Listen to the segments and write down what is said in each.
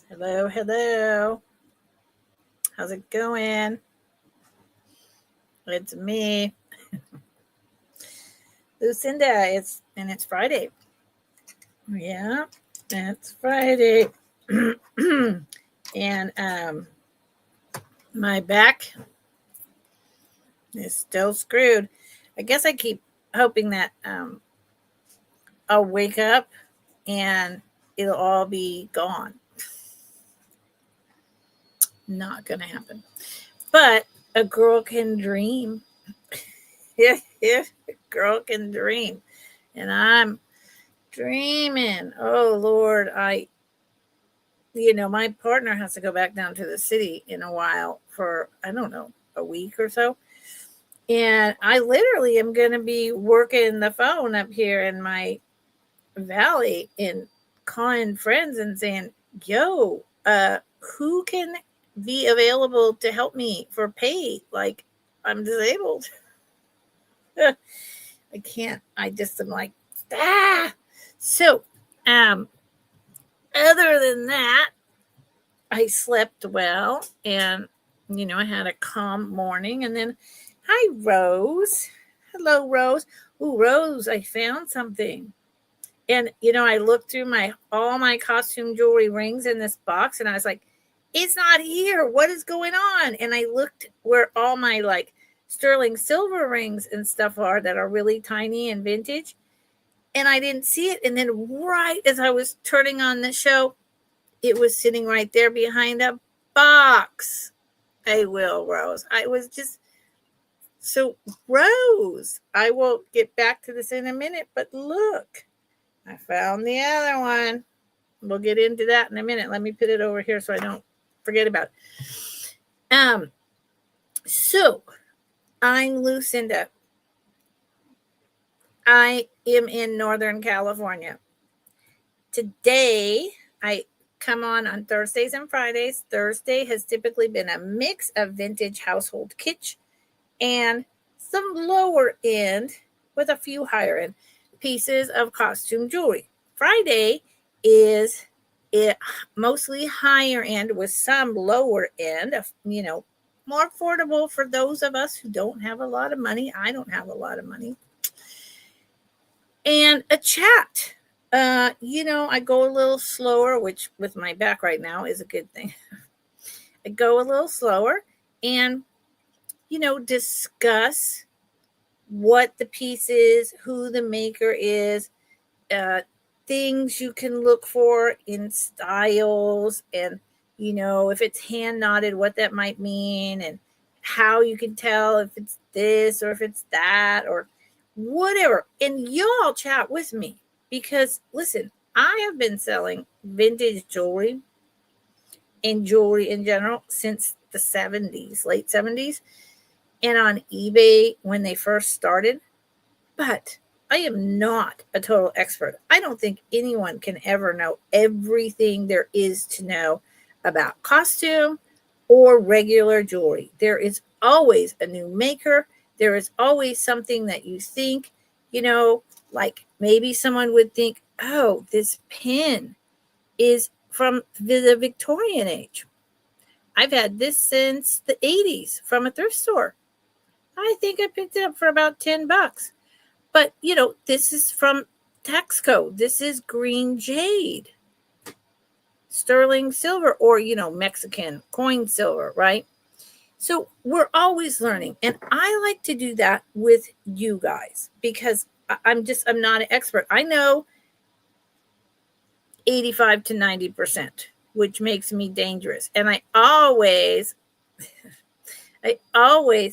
Hello, hello. How's it going? It's me, Lucinda. It's Friday. Yeah, it's Friday. and my back is still screwed. I guess I keep hoping that I'll wake up and it'll all be gone. Not gonna happen. But a girl can dream. Yeah, yeah, a girl can dream. And I'm dreaming. Oh Lord, my partner has to go back down to the city in a while for, I don't know, a week or so. And I literally am going to be working the phone up here in my valley and calling friends and saying, yo, who can be available to help me for pay? Like, I'm disabled. I can't. I just am like, ah. So, um, other than that, I slept well and, I had a calm morning. And then, hi, Rose. Hello, Rose. Ooh, Rose, I found something. And, I looked through all my costume jewelry rings in this box and I was like, it's not here. What is going on? And I looked where all my like sterling silver rings and stuff are that are really tiny and vintage. And I didn't see it. And then right as I was turning on the show, it was sitting right there behind a box. I will, Rose. I was just so, Rose, I will get back to this in a minute, but look, I found the other one. We'll get into that in a minute. Let me put it over here so I don't forget about it. So I'm Lucinda. I am in Northern California. Today, I come on Thursdays and Fridays. Thursday has typically been a mix of vintage household kitsch and some lower end with a few higher end pieces of costume jewelry. Friday is mostly higher end with some lower end, more affordable for those of us who don't have a lot of money. I don't have a lot of money. And a chat. I go a little slower, which with my back right now is a good thing. I go a little slower and, discuss what the piece is, who the maker is, things you can look for in styles, and, if it's hand knotted, what that might mean, and how you can tell if it's this or if it's that or whatever. And y'all chat with me because, listen, I have been selling vintage jewelry and jewelry in general since the 70s, late 70s, and on eBay when they first started. But I am not a total expert. I don't think anyone can ever know everything there is to know about costume or regular jewelry. There is always a new maker. There is always something that you think, like maybe someone would think, oh, this pin is from the Victorian age. I've had this since the 80s from a thrift store. I think I picked it up for about $10. But, this is from Texaco. This is green jade, sterling silver, or, Mexican coin silver, right? So we're always learning. And I like to do that with you guys because I'm not an expert. I know 85 to 90%, which makes me dangerous. And I always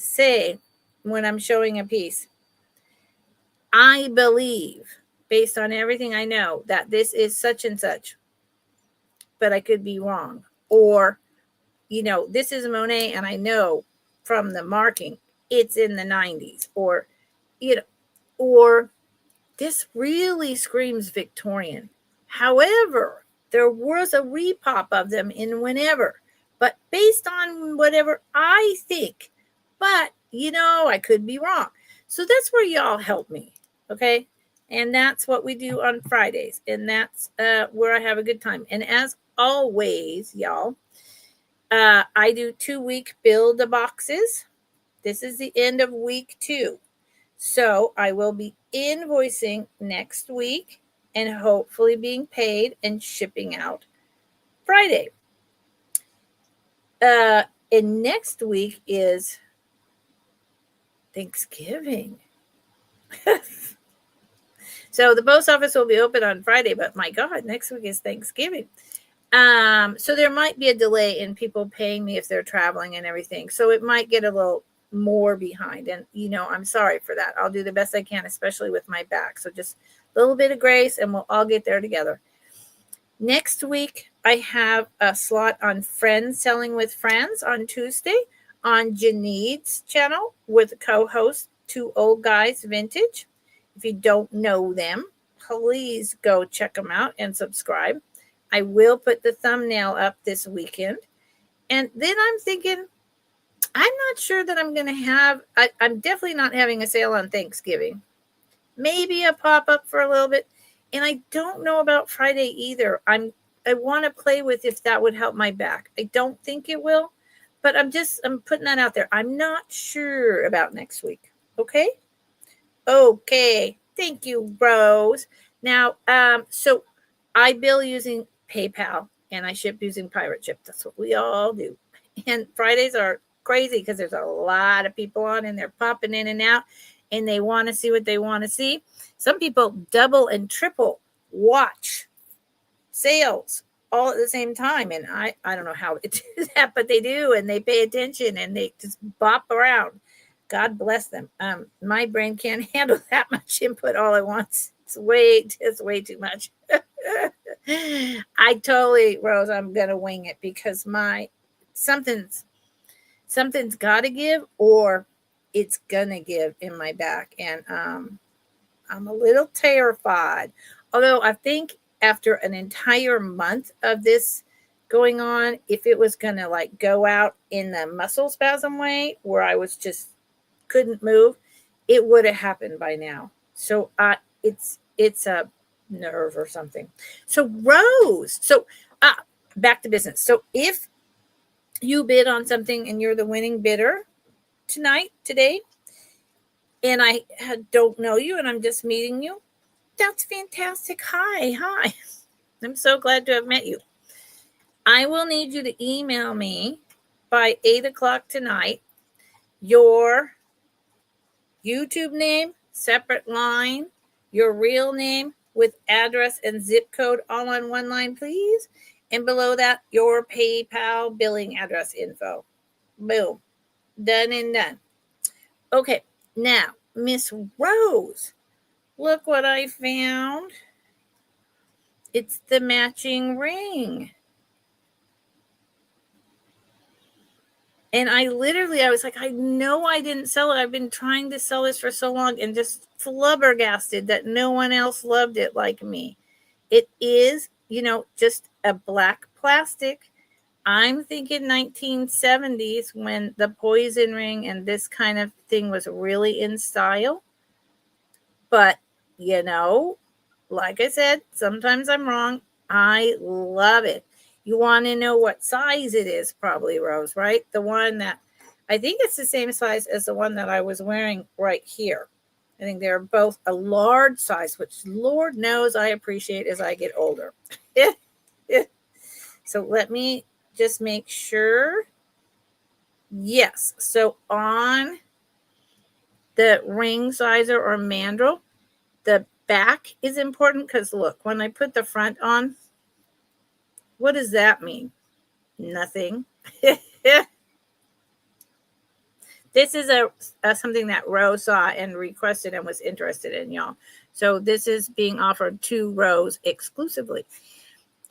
say when I'm showing a piece, I believe, based on everything I know, that this is such and such, but I could be wrong. Or, this is Monet, and I know from the marking it's in the 90s. Or, or this really screams Victorian. However, there was a repop of them in whenever, but based on whatever I think. But, I could be wrong. So that's where y'all help me. Okay. And that's what we do on Fridays. And that's where I have a good time. And as always, y'all, I do 2-week build a boxes. This is the end of week 2. So I will be invoicing next week and hopefully being paid and shipping out Friday. And next week is Thanksgiving. So the post office will be open on Friday, but my God, next week is Thanksgiving. So there might be a delay in people paying me if they're traveling and everything. So it might get a little more behind. And, I'm sorry for that. I'll do the best I can, especially with my back. So just a little bit of grace and we'll all get there together. Next week, I have a slot on Friends Selling with Friends on Tuesday on Janine's channel with co-host Two Old Guys Vintage. If you don't know them, please go check them out and subscribe. I will put the thumbnail up this weekend. And then I'm thinking, I'm not sure that I'm going to have, I'm definitely not having a sale on Thanksgiving. Maybe a pop-up for a little bit. And I don't know about Friday either. I want to play with if that would help my back. I don't think it will, but I'm putting that out there. I'm not sure about next week. Okay. Thank you, Rose. Now, so I bill using PayPal and I ship using Pirate Ship. That's what we all do. And Fridays are crazy because there's a lot of people on and they're popping in and out and they want to see what they want to see. Some people double and triple watch sales all at the same time. And I don't know how they do that, but they do. And they pay attention and they just bop around. God bless them. My brain can't handle that much input all at once. It's way too much. I totally, Rose, I'm going to wing it because something's got to give or it's going to give in my back. And I'm a little terrified. Although I think after an entire month of this going on, if it was going to go out in the muscle spasm way where I was just couldn't move, it would have happened by now. So it's a nerve or something. So Rose, back to business. So if you bid on something and you're the winning bidder today, and I don't know you and I'm just meeting you, that's fantastic. Hi. I'm so glad to have met you. I will need you to email me by 8:00 tonight your YouTube name, separate line, your real name with address and zip code all on one line, please. And below that, your PayPal billing address info. Boom. Done and done. Okay. Now, Miss Rose, look what I found. It's the matching ring. And I was like, I know I didn't sell it. I've been trying to sell this for so long and just flabbergasted that no one else loved it like me. It is, just a black plastic. I'm thinking 1970s when the poison ring and this kind of thing was really in style. But, like I said, sometimes I'm wrong. I love it. You want to know what size it is, probably, Rose, right? The one that, I think it's the same size as the one that I was wearing right here. I think they're both a large size, which Lord knows I appreciate as I get older. So let me just make sure. Yes. So on the ring sizer or mandrel, the back is important because look, when I put the front on, what does that mean? Nothing. This is something that Rose saw and requested and was interested in, y'all. So this is being offered to Rose exclusively.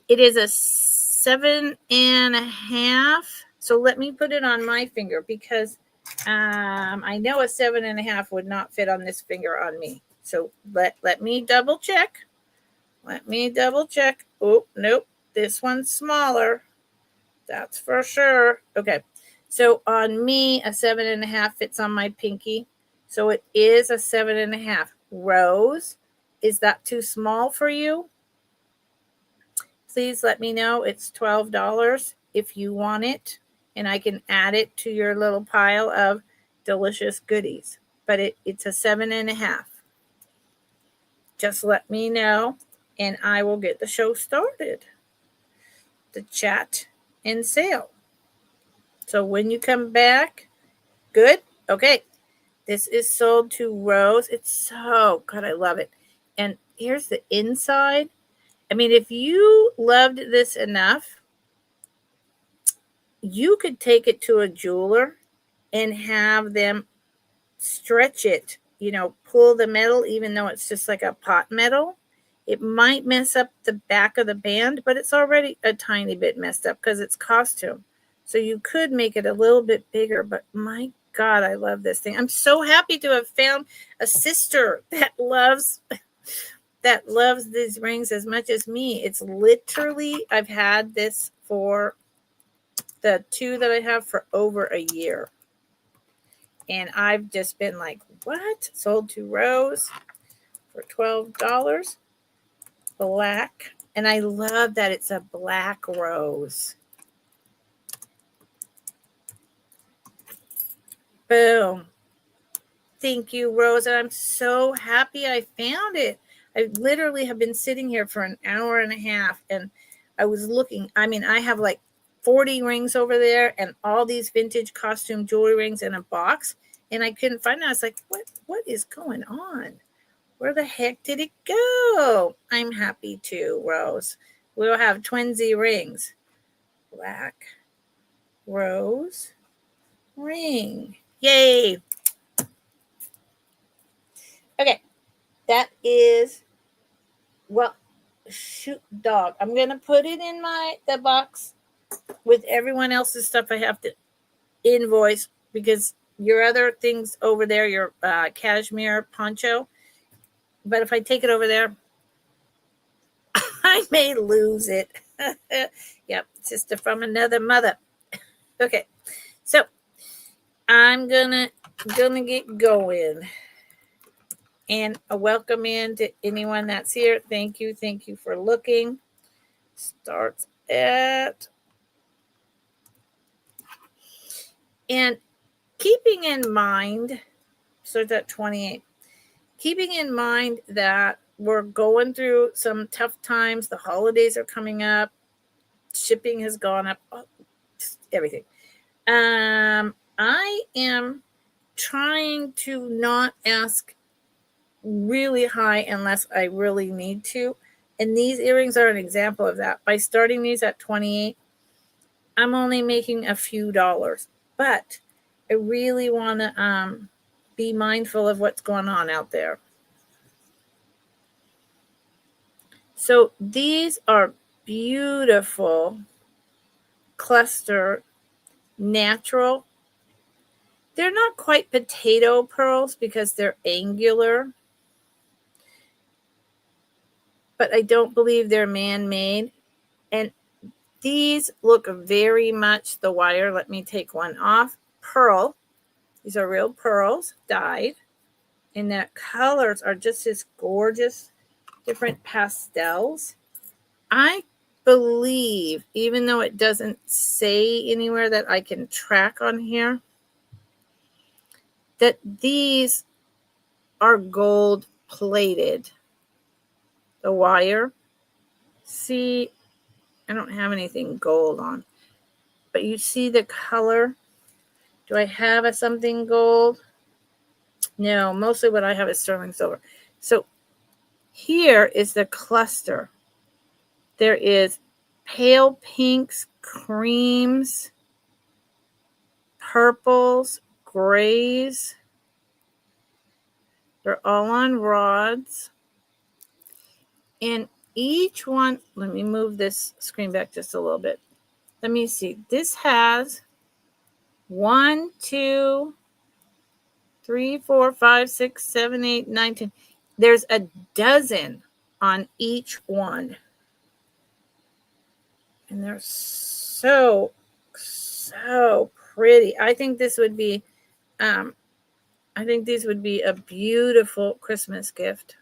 It is a 7.5. So let me put it on my finger because I know a 7.5 would not fit on this finger on me. So let me double check. Oh, nope. This one's smaller. That's for sure. Okay. So on me, a 7.5 fits on my pinky. So it is a 7.5. Rose, Is that too small for you? Please let me know. It's $12 if you want it, and I can add it to your little pile of delicious goodies. But it's a 7.5. Just let me know, and I will get the show started. The chat and sale. So when you come back, good? Okay. This is sold to Rose. It's so good. I love it. And here's the inside. I mean, if you loved this enough, you could take it to a jeweler and have them stretch it, pull the metal, even though it's just like a pot metal. It might mess up the back of the band, but it's already a tiny bit messed up because it's costume. So you could make it a little bit bigger, but my God, I love this thing. I'm so happy to have found a sister that loves these rings as much as me. It's literally, I've had this for the two that I have for over a year. And I've just been like, what? Sold to Rose for $12. Black. And I love that it's a black rose. Boom. Thank you, Rose. And I'm so happy I found it. I literally have been sitting here for an hour and a half, and I was looking. I mean, I have like 40 rings over there and all these vintage costume jewelry rings in a box, and I couldn't find it. I was like, what is going on? Where the heck did it go? I'm happy too, Rose. We'll have twinsy rings. Black rose ring. Yay. Okay. That is, well, shoot dog. I'm going to put it in the box with everyone else's stuff I have to invoice, because your other things over there, your cashmere poncho. But if I take it over there, I may lose it. Yep, sister from another mother. Okay, so I'm gonna get going, and a welcome in to anyone that's here. Thank you for looking. Starts at, and keeping in mind, starts at 28. Keeping in mind that we're going through some tough times. The holidays are coming up. Shipping has gone up. Everything. I am trying to not ask really high unless I really need to. And these earrings are an example of that. By starting these at 28, I'm only making a few dollars. But I really want to be mindful of what's going on out there. So these are beautiful cluster natural. They're not quite potato pearls because they're angular, but I don't believe they're man-made. And these look very much the wire. Let me take one off. Pearl. These are real pearls, dyed. And the colors are just as gorgeous. Different pastels. I believe, even though it doesn't say anywhere that I can track on here, that these are gold plated. The wire. See, I don't have anything gold on, but you see the color. Do I have something gold? No, mostly what I have is sterling silver. So here is the cluster. There is pale pinks, creams, purples, grays. They're all on rods. And each one, let me move this screen back just a little bit. Let me see. This has 1, 2, 3, 4, 5, 6, 7, 8, 9, 10. There's a dozen on each one. And they're so pretty. I think this would be I think these would be a beautiful Christmas gift.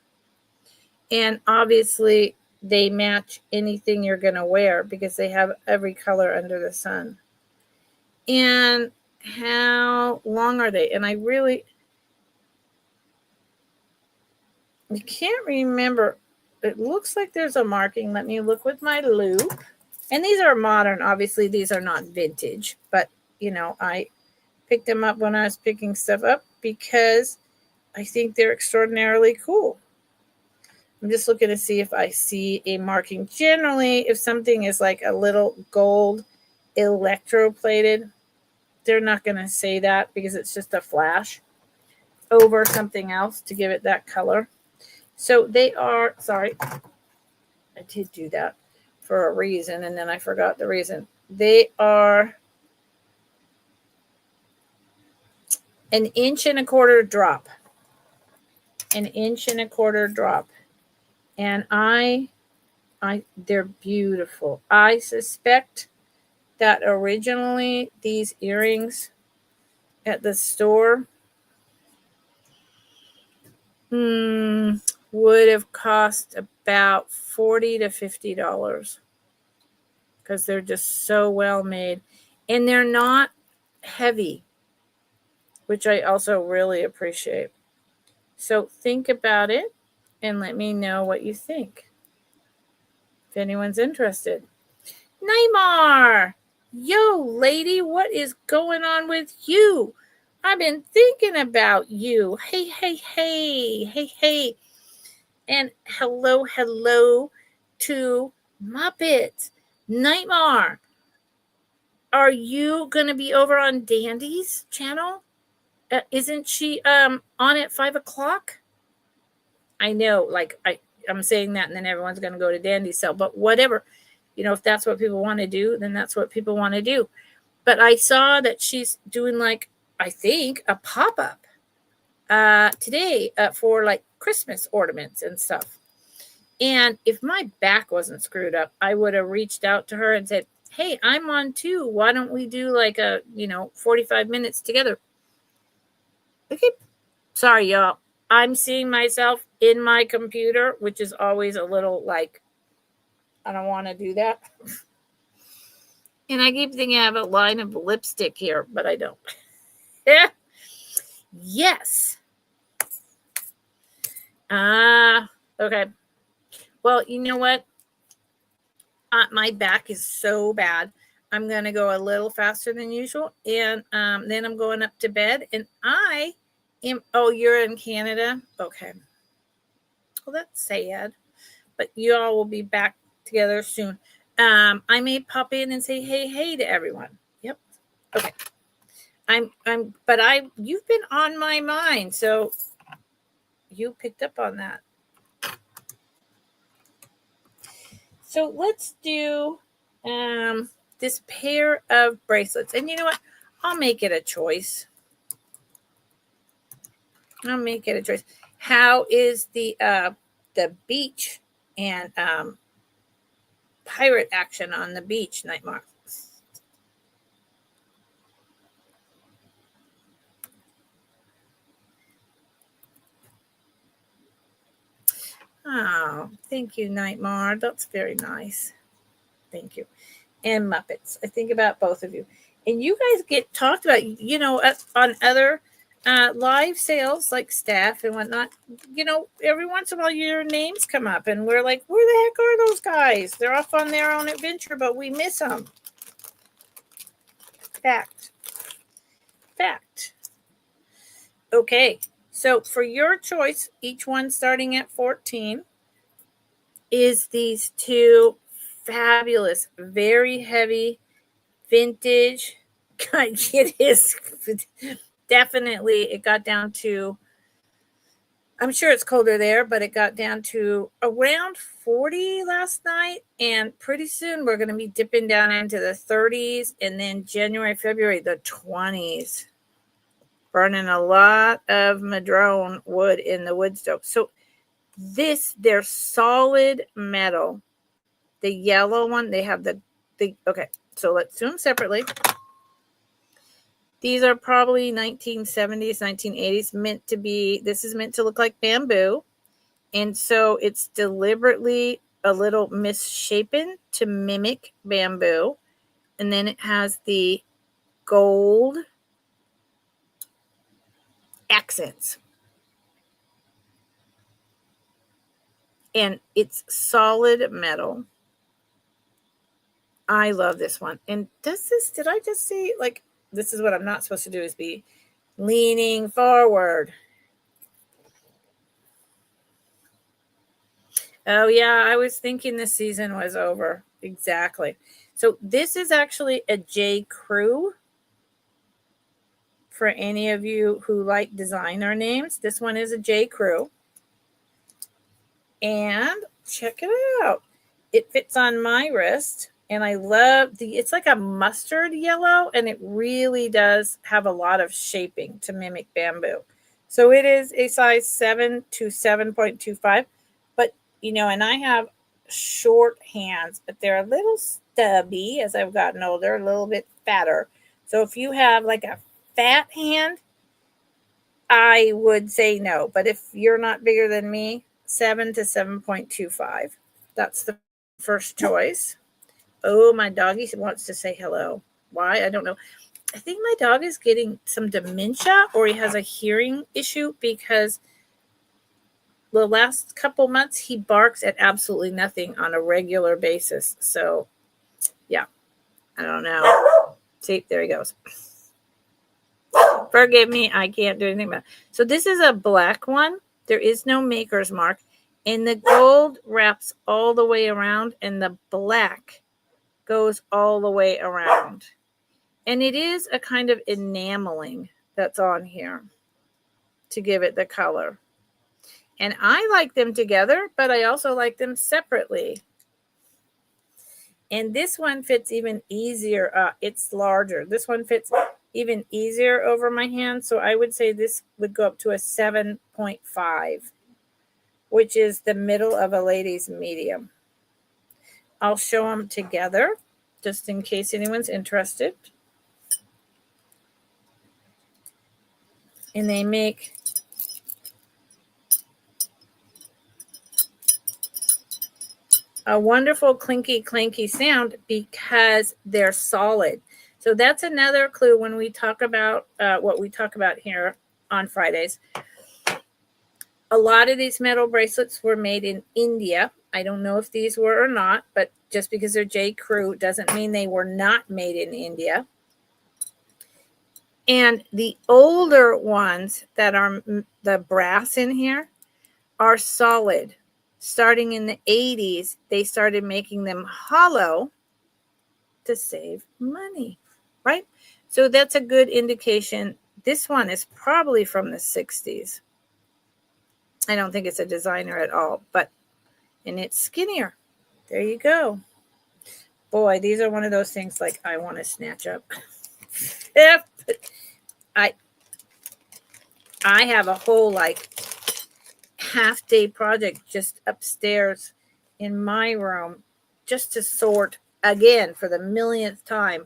And obviously they match anything you're going to wear because they have every color under the sun. And how long are they? And I can't remember. It looks like there's a marking. Let me look with my loupe. And these are modern. Obviously, these are not vintage. But, I picked them up when I was picking stuff up because I think they're extraordinarily cool. I'm just looking to see if I see a marking. Generally, if something is like a little gold electroplated, they're not going to say that because it's just a flash over something else to give it that color. So they are, sorry, I did do that for a reason, and then I forgot the reason. They are 1.25 inches drop. 1.25 inches drop. And they're beautiful. I suspect that originally these earrings at the store would have cost about $40 to $50 because they're just so well made. And they're not heavy, which I also really appreciate. So think about it and let me know what you think if anyone's interested. Neymar! Yo, lady, what is going on with you? I've been thinking about you. Hey. And hello to Muppets. Neymar, are you going to be over on Dandy's channel? Isn't she on at 5 o'clock? I know, like, I'm saying that and then everyone's going to go to Dandy's cell, but whatever. If that's what people want to do, then that's what people want to do. But I saw that she's doing, like, I think, a pop-up today for, like, Christmas ornaments and stuff. And if my back wasn't screwed up, I would have reached out to her and said, hey, I'm on too. Why don't we do, like, 45 minutes together? Okay. Sorry, y'all. I'm seeing myself in my computer, which is always a little, like, I don't want to do that. And I keep thinking I have a line of lipstick here, but I don't. Yes. Okay. Well, you know what? My back is so bad. I'm going to go a little faster than usual. And then I'm going up to bed. And I am, you're in Canada? Okay. Well, that's sad. But you all will be back together soon. I may pop in and say hey to everyone. Yep. Okay. You've been on my mind, so you picked up on that. So let's do this pair of bracelets. And you know what? I'll make it a choice. How is the beach and pirate action on the beach, Nightmare? Oh, thank you, Nightmare. That's very nice. Thank you. And Muppets. I think about both of you. And you guys get talked about, on other live sales like staff and whatnot. Every once in a while your names come up and we're like, where the heck are those guys? They're off on their own adventure, but we miss them. Fact. Okay. So for your choice, each one starting at 14 is these two fabulous, very heavy, vintage. It is definitely, it got down to, I'm sure it's colder there, but it got down to around 40 last night. And pretty soon we're going to be dipping down into the 30s. And then January, February, the 20s. Burning a lot of madrone wood in the wood stove. So they're solid metal. The yellow one, they have the okay. So let's do them separately. These are probably 1970s, 1980s. This is meant to look like bamboo. And so it's deliberately a little misshapen to mimic bamboo. And then it has the gold accents. And it's solid metal. I love this one. And did I just see, like, this is what I'm not supposed to do, is be leaning forward. Oh, yeah, I was thinking the season was over. Exactly. So this is actually a J. Crew. For any of you who like designer names, this one is a J. Crew. And check it out. It fits on my wrist. And I love it's like a mustard yellow, and it really does have a lot of shaping to mimic bamboo. So it is a size 7 to 7.25. But, and I have short hands, but they're a little stubby as I've gotten older, a little bit fatter. So if you have like a fat hand, I would say no. But if you're not bigger than me, 7 to 7.25. That's the first choice. Oh, my doggy wants to say hello. Why? I don't know. I think my dog is getting some dementia, or he has a hearing issue, because the last couple months he barks at absolutely nothing on a regular basis. So, yeah, I don't know. See, there he goes. Forgive me, I can't do anything about it. So this is a black one. There is no maker's mark. And the gold wraps all the way around, and the black goes all the way around. And it is a kind of enameling that's on here to give it the color. And I like them together, but I also like them separately. And this one fits even easier. It's larger. This one fits even easier over my hand. So I would say this would go up to a 7.5, which is the middle of a lady's medium. I'll show them together just in case anyone's interested. And they make a wonderful clinky clanky sound because they're solid. So that's another clue when we talk about what we talk about here on Fridays. A lot of these metal bracelets were made in India. I don't know if these were or not, but just because they're J. Crew doesn't mean they were not made in India. And the older ones that are the brass in here are solid. Starting in the 80s, they started making them hollow to save money, right? So that's a good indication. This one is probably from the 60s. I don't think it's a designer at all, and it's skinnier. There you go. Boy, these are one of those things like I want to snatch up. I have a whole like half-day project just upstairs in my room just to sort, again, for the millionth time,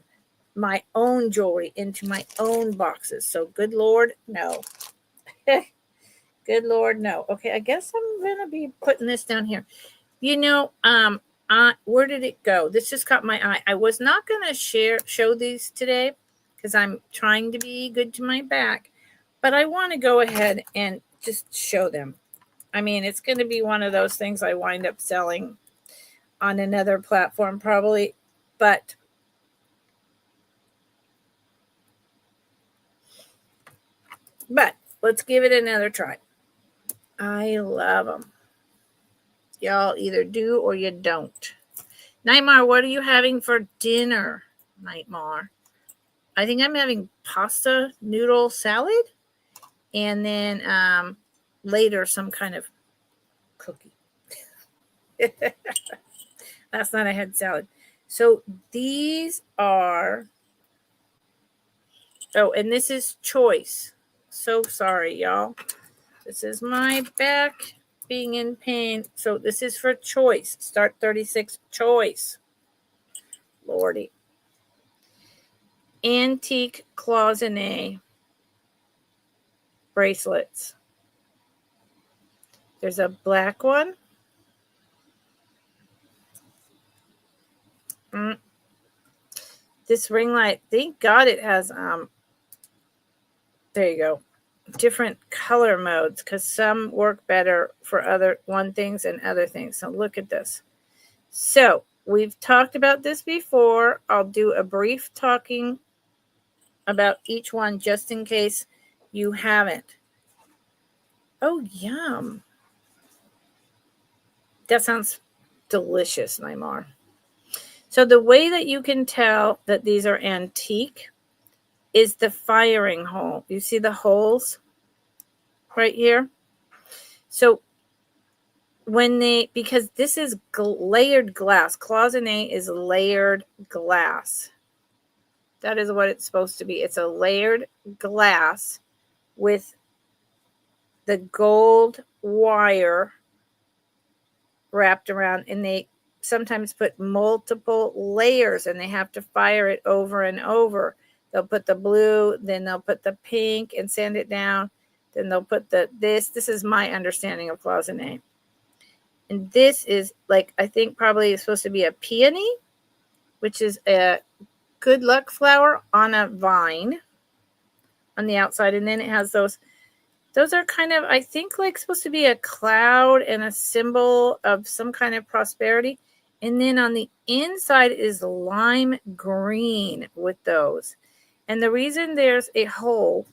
my own jewelry into my own boxes. So good Lord, no. Good Lord, no. Okay, I guess I'm going to be putting this down here. Where did it go? This just caught my eye. I was not going to show these today because I'm trying to be good to my back, but I want to go ahead and just show them. I mean, it's going to be one of those things I wind up selling on another platform probably, but let's give it another try. I love them. Y'all either do or you don't. Nightmare, what are you having for dinner, Nightmare? I think I'm having pasta noodle salad, and then later some kind of cookie. Last night I had salad. So these are, and this is choice. So sorry, y'all. This is my back being in pain. So this is for choice. Start 36 choice. Lordy. Antique cloisonne bracelets. There's a black one. This ring light, thank God it has, there you go, different color modes, because some work better for one things and other things. So look at this. So we've talked about this before. I'll do a brief talking about each one just in case you haven't. Oh, yum. That sounds delicious, Naimar. So the way that you can tell that these are antique is the firing hole. You see the holes right here? So because this is layered glass, cloisonné is layered glass. That is what it's supposed to be. It's a layered glass with the gold wire wrapped around, and they sometimes put multiple layers and they have to fire it over and over. They'll put the blue, then they'll put the pink and sand it down. Then they'll put this is my understanding of cloisonné. And this is like, I think probably supposed to be a peony, which is a good luck flower on a vine on the outside. And then it has those are kind of, I think, like supposed to be a cloud and a symbol of some kind of prosperity. And then on the inside is lime green with those. And the reason there's a hole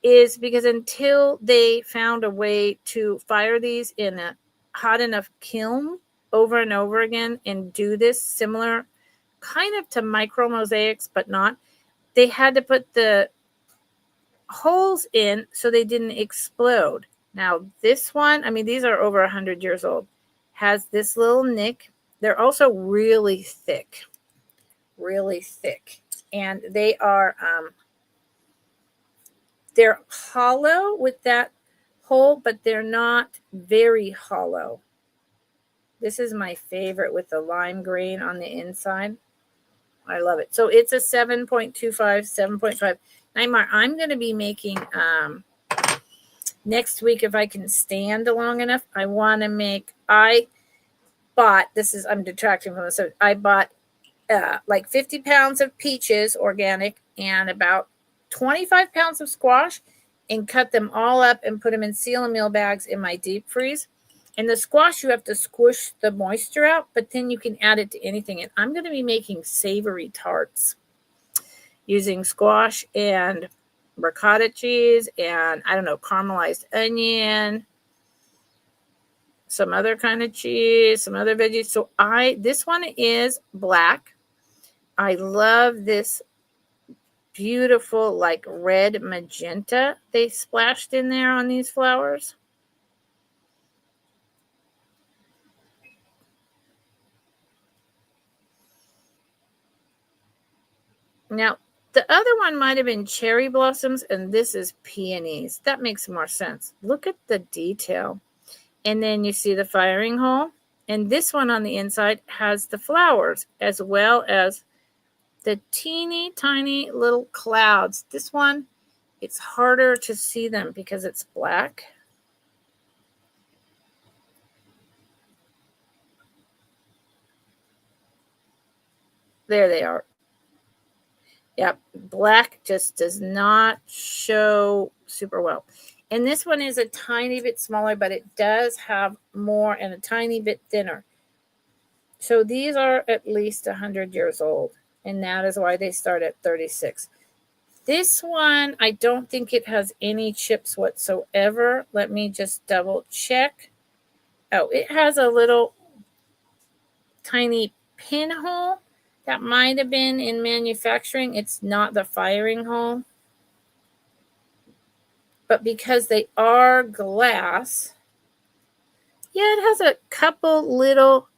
is because until they found a way to fire these in a hot enough kiln over and over again and do this similar kind of to micro mosaics, but not, they had to put the holes in so they didn't explode. Now this one, I mean, these are over 100 years old, has this little nick. They're also really thick, and they are they're hollow with that hole, but they're not very hollow. This is my favorite with the lime green on the inside. I love it. So it's a 7.25, 7.5. Naimar, I'm going to be making next week, if I can stand long enough, I want to make, I'm detracting from this. I bought like 50 pounds of peaches, organic, and about 25 pounds of squash, and cut them all up and put them in seal and meal bags in my deep freeze. And the squash, you have to squish the moisture out, but then you can add it to anything. And I'm going to be making savory tarts using squash and ricotta cheese and, I don't know, caramelized onion, some other kind of cheese, some other veggies. So this one is black. I love this beautiful like red magenta they splashed in there on these flowers. Now, the other one might have been cherry blossoms, and this is peonies. That makes more sense. Look at the detail. And then you see the firing hole. And this one on the inside has the flowers as well as the teeny tiny little clouds. This one, it's harder to see them because it's black. There they are. Yep, black just does not show super well. And this one is a tiny bit smaller, but it does have more and a tiny bit thinner. So these are at least 100 years old, and that is why they start at 36. This one, I don't think it has any chips whatsoever. Let me just double check. Oh, it has a little tiny pinhole. That might have been in manufacturing. It's not the firing hole. But because they are glass, yeah, it has a couple little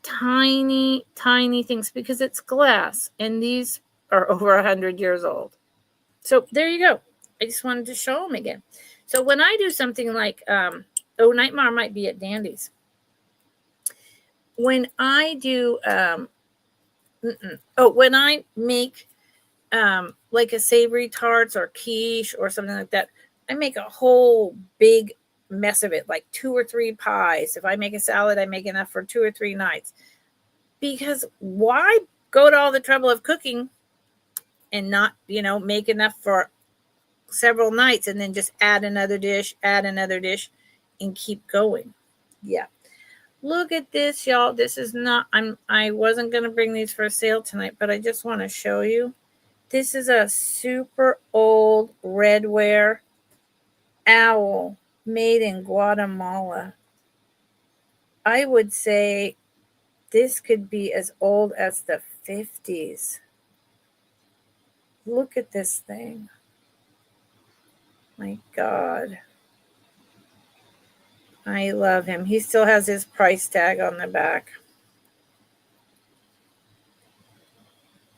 tiny things because it's glass. And these are over 100 years old. So there you go. I just wanted to show them again. So when I do something like, Nightmare might be at Dandy's. When I do, when I make like a savory tarts or quiche or something like that, I make a whole big mess of it, like 2 or 3 pies. If I make a salad, I make enough for 2 or 3 nights. Because why go to all the trouble of cooking and not, make enough for several nights and then just add another dish, and keep going. Yeah. Look at this, y'all. This is not, I wasn't going to bring these for sale tonight, but I just want to show you. This is a super old redware owl made in Guatemala. I would say this could be as old as the 50s. Look at this thing. My God. I love him. He still has his price tag on the back.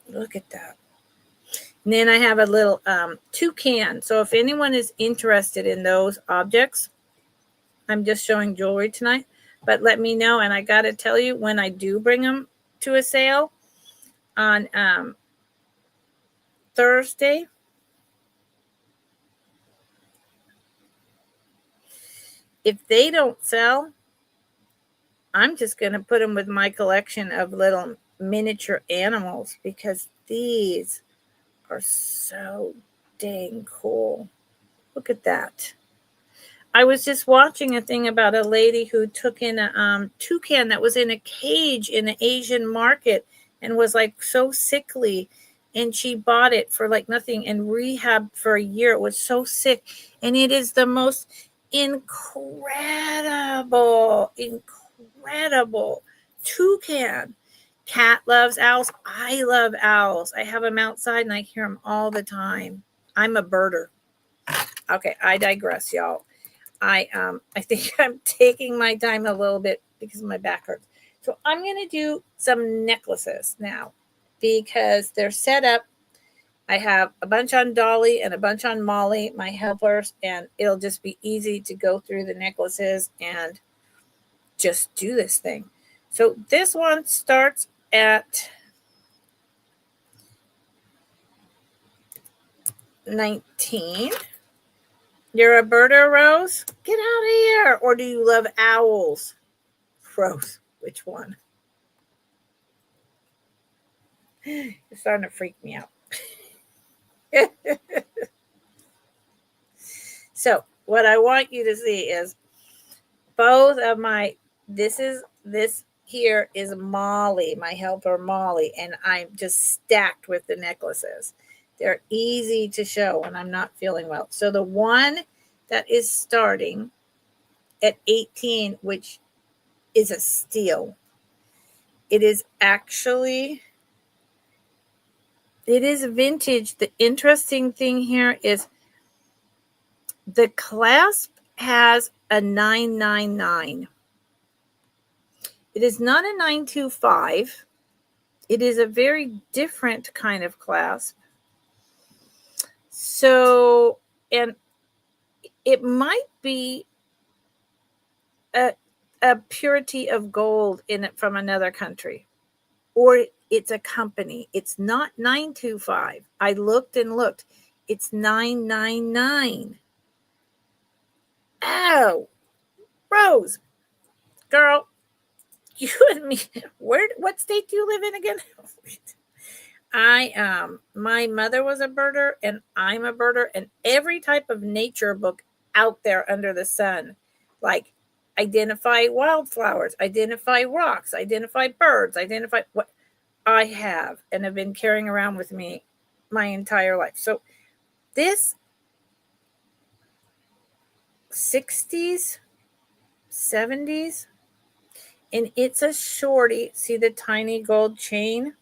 Look at that. And then I have a little toucan. So if anyone is interested in those objects, I'm just showing jewelry tonight, but let me know. And I got to tell you, when I do bring them to a sale on Thursday, if they don't sell, I'm just going to put them with my collection of little miniature animals, because these are so dang cool. Look at that. I was just watching a thing about a lady who took in a toucan that was in a cage in the Asian market and was like so sickly, and she bought it for like nothing and rehabbed for a year. It was so sick, and it is the most incredible toucan. Cat loves owls. I love owls. I have them outside and I hear them all the time. I'm a birder. Okay, I digress, y'all. I think I'm taking my time a little bit because my back hurts. So I'm going to do some necklaces now because they're set up. I have a bunch on Dolly and a bunch on Molly, my helpers, and it'll just be easy to go through the necklaces and just do this thing. So this one starts at $19. You're a birder, Rose? Get out of here. Or do you love owls? Rose, which one? You're starting to freak me out. So what I want you to see is both of my, this here is Molly, my helper Molly, and I'm just stacked with the necklaces. They're easy to show when I'm not feeling well. So the one that is starting at 18, which is a steal. It is vintage. The interesting thing here is the clasp has a 999. It is not a 925. It is a very different kind of clasp. So, and it might be a purity of gold in it from another country, or it's a company. It's not 925. I looked and looked. It's 999. Oh, Rose, girl, you and me. What state do you live in again? My mother was a birder, and I'm a birder, and every type of nature book out there under the sun, like identify wildflowers, identify rocks, identify birds, identify what I have and have been carrying around with me my entire life. So this 60s, 70s, and it's a shorty. See the tiny gold chain?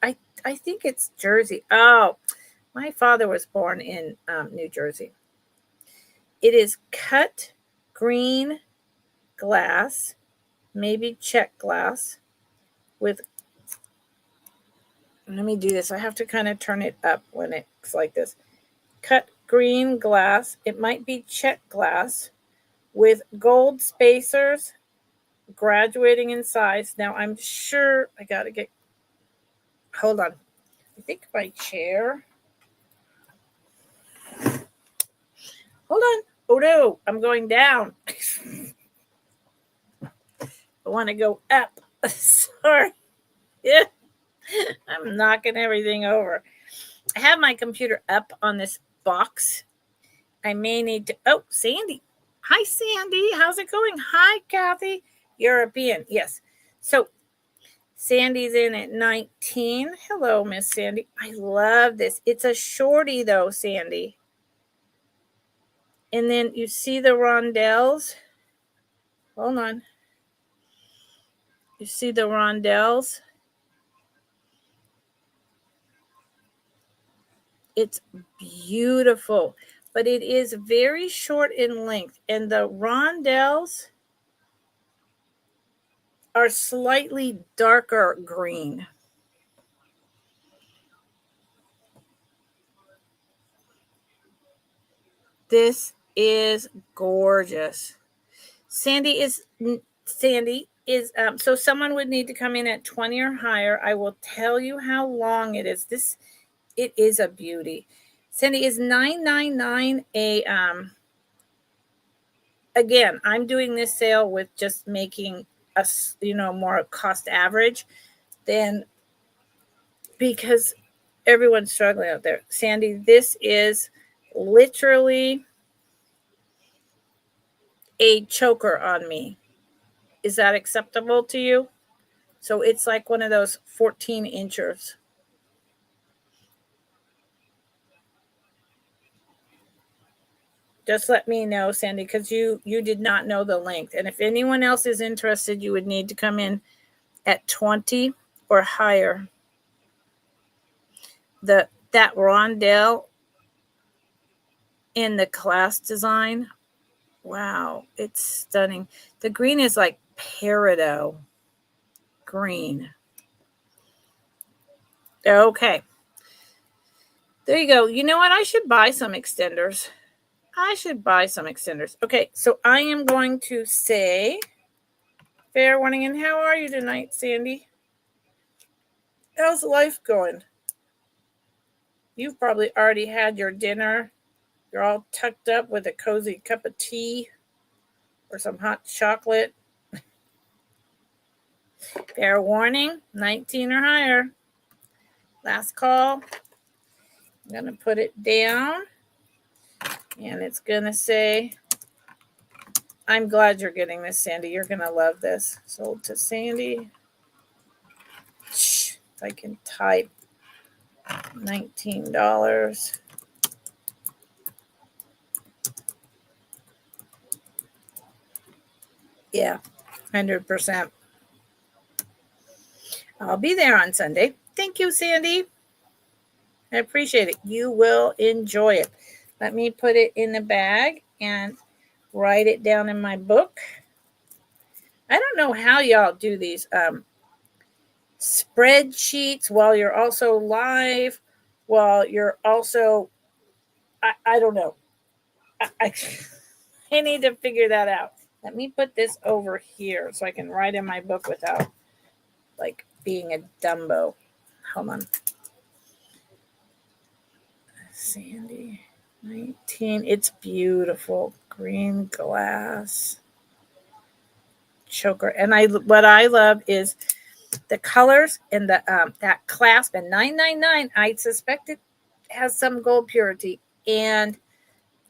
I think it's Jersey. Oh, my father was born in New Jersey. It is cut green glass, maybe check glass with, let me do this. I have to kind of turn it up when it's like this. Cut green glass. It might be check glass with gold spacers graduating in size. Now I'm sure I got to get, hold on. I think my chair. Hold on. Oh no, I'm going down. I want to go up. Sorry. Yeah. I'm knocking everything over. I have my computer up on this box. I may need to. Oh, Sandy. Hi, Sandy. How's it going? Hi, Kathy. European. Yes. So Sandy's in at 19. Hello, Miss Sandy. I love this. It's a shorty, though, Sandy. And then you see the rondelles. Hold on. You see the rondelles? It's beautiful, but it is very short in length. And the rondelles are slightly darker green. This is gorgeous. Sandy is so someone would need to come in at 20 or higher. I will tell you how long it is. It is a beauty. Sandy is $9.99 a again, I'm doing this sale with just making us, more cost average than because everyone's struggling out there. Sandy, this is literally a choker on me. Is that acceptable to you? So it's like one of those 14 inchers. Just let me know, Sandy, because you did not know the length. And if anyone else is interested, you would need to come in at 20 or higher. That rondelle in the class design, wow, it's stunning. The green is like peridot green. Okay. There you go. You know what? I should buy some extenders. Okay, so I am going to say fair warning. And how are you tonight, Sandy? How's life going? You've probably already had your dinner. You're all tucked up with a cozy cup of tea or some hot chocolate. Fair warning, 19 or higher. Last call. I'm going to put it down. And it's going to say, I'm glad you're getting this, Sandy. You're going to love this. Sold to Sandy. If I can type $19. Yeah, 100%. I'll be there on Sunday. Thank you, Sandy. I appreciate it. You will enjoy it. Let me put it in the bag and write it down in my book. I don't know how y'all do these spreadsheets while you're also live, while you're also, I don't know. I need to figure that out. Let me put this over here so I can write in my book without like being a Dumbo. Hold on. Sandy, 19. It's beautiful. Green glass choker. And what I love is the colors and the that clasp. And $9.99, I suspect it has some gold purity. And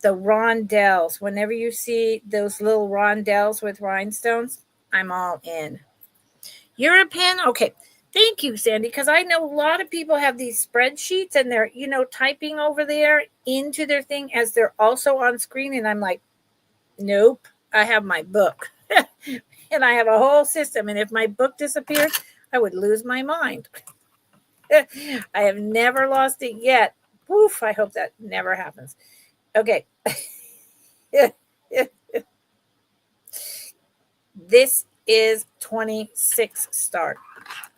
the rondelles. Whenever you see those little rondelles with rhinestones, I'm all in. European, okay. Thank you, Sandy, because I know a lot of people have these spreadsheets and they're, typing over there into their thing as they're also on screen. And I'm like, nope, I have my book. And I have a whole system. And if my book disappeared, I would lose my mind. I have never lost it yet. Woof, I hope that never happens. Okay. This is 26 start.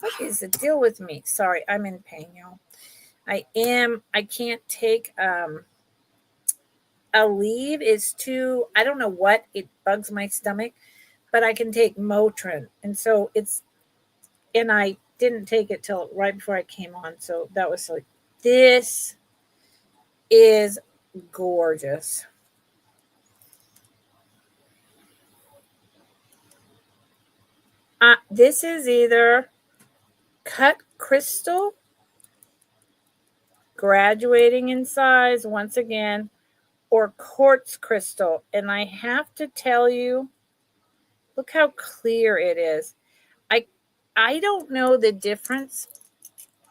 What is the deal with me? Sorry, I'm in pain, y'all. I can't take a leave is too, I don't know what, it bugs my stomach, but I can take Motrin. And so and I didn't take it till right before I came on. So that was like, this is gorgeous. This is either cut crystal, graduating in size once again, or quartz crystal. And I have to tell you, look how clear it is. I don't know the difference,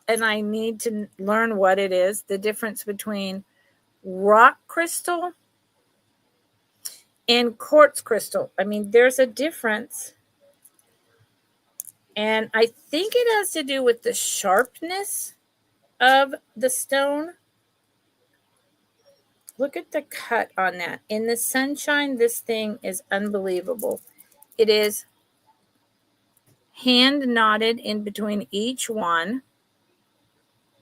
and I need to learn what it is, the difference between rock crystal and quartz crystal. I mean, there's a difference. And I think it has to do with the sharpness of the stone. Look at the cut on that. In the sunshine, this thing is unbelievable. It is hand knotted in between each one.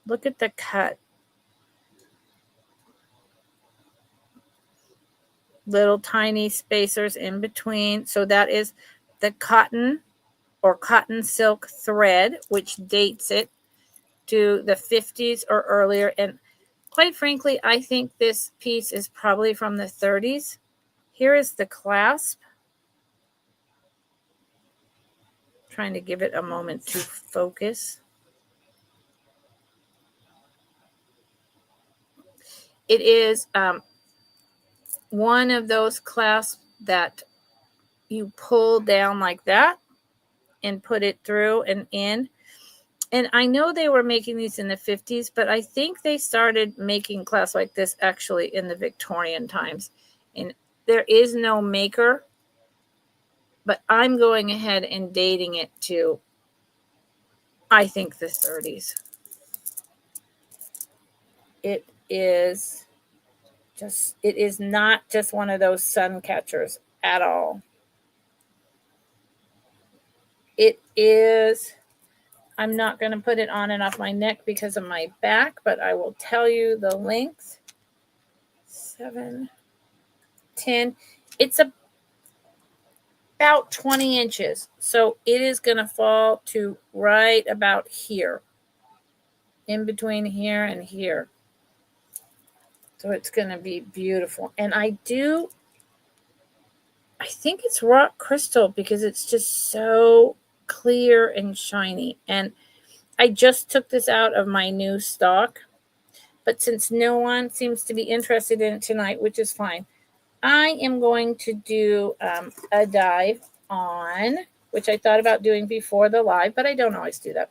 Look at the cut. Little tiny spacers in between. So that is the cotton or cotton silk thread, which dates it to the 50s or earlier. And quite frankly, I think this piece is probably from the 30s. Here is the clasp. Trying to give it a moment to focus. It is one of those clasps that you pull down like that and put it through and in. And I know they were making these in the 50s, but I think they started making clasps like this actually in the Victorian times. And there is no maker, but I'm going ahead and dating it to, I think, the 30s. It is not just one of those sun catchers at all. It is, I'm not going to put it on and off my neck because of my back, but I will tell you the length. 7, 10. It's about 20 inches. So it is going to fall to right about here. In between here and here. So it's going to be beautiful. And I think it's rock crystal because it's just so clear and shiny. And I just took this out of my new stock. But since no one seems to be interested in it tonight, which is fine, I am going to do a dive on, which I thought about doing before the live, but I don't always do that,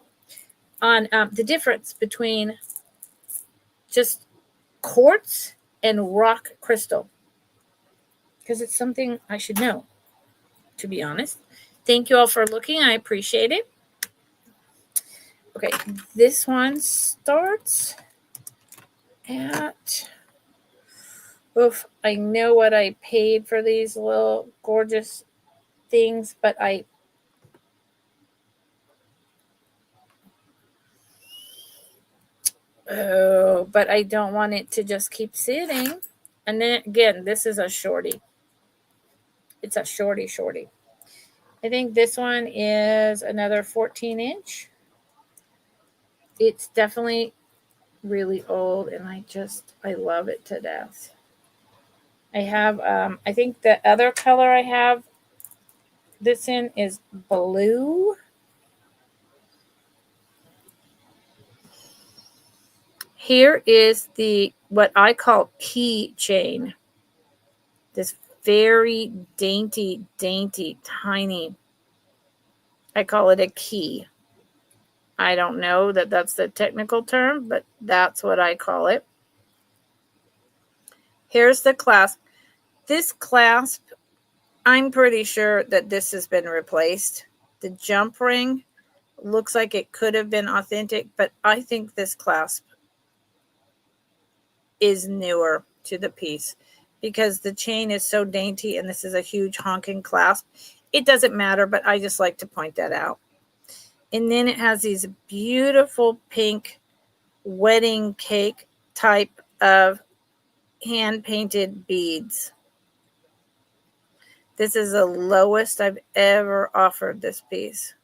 on the difference between just quartz and rock crystal. Because it's something I should know, to be honest. Thank you all for looking. I appreciate it. Okay, this one starts at, oof, I know what I paid for these little gorgeous things, but I don't want it to just keep sitting. And then again, this is a shorty. It's a shorty. I think this one is another 14-inch. It's definitely really old, and I love it to death. I have, I think the other color I have this in is blue. Here is the, what I call key chain. This very dainty, tiny, I call it a key. I don't know that that's the technical term, but that's what I call it. Here's the clasp. This clasp, I'm pretty sure that this has been replaced. The jump ring looks like it could have been authentic, but I think this clasp is newer to the piece because the chain is so dainty and this is a huge honking clasp. It doesn't matter, but I just like to point that out. And then it has these beautiful pink wedding cake type of hand painted beads. This is the lowest I've ever offered this piece.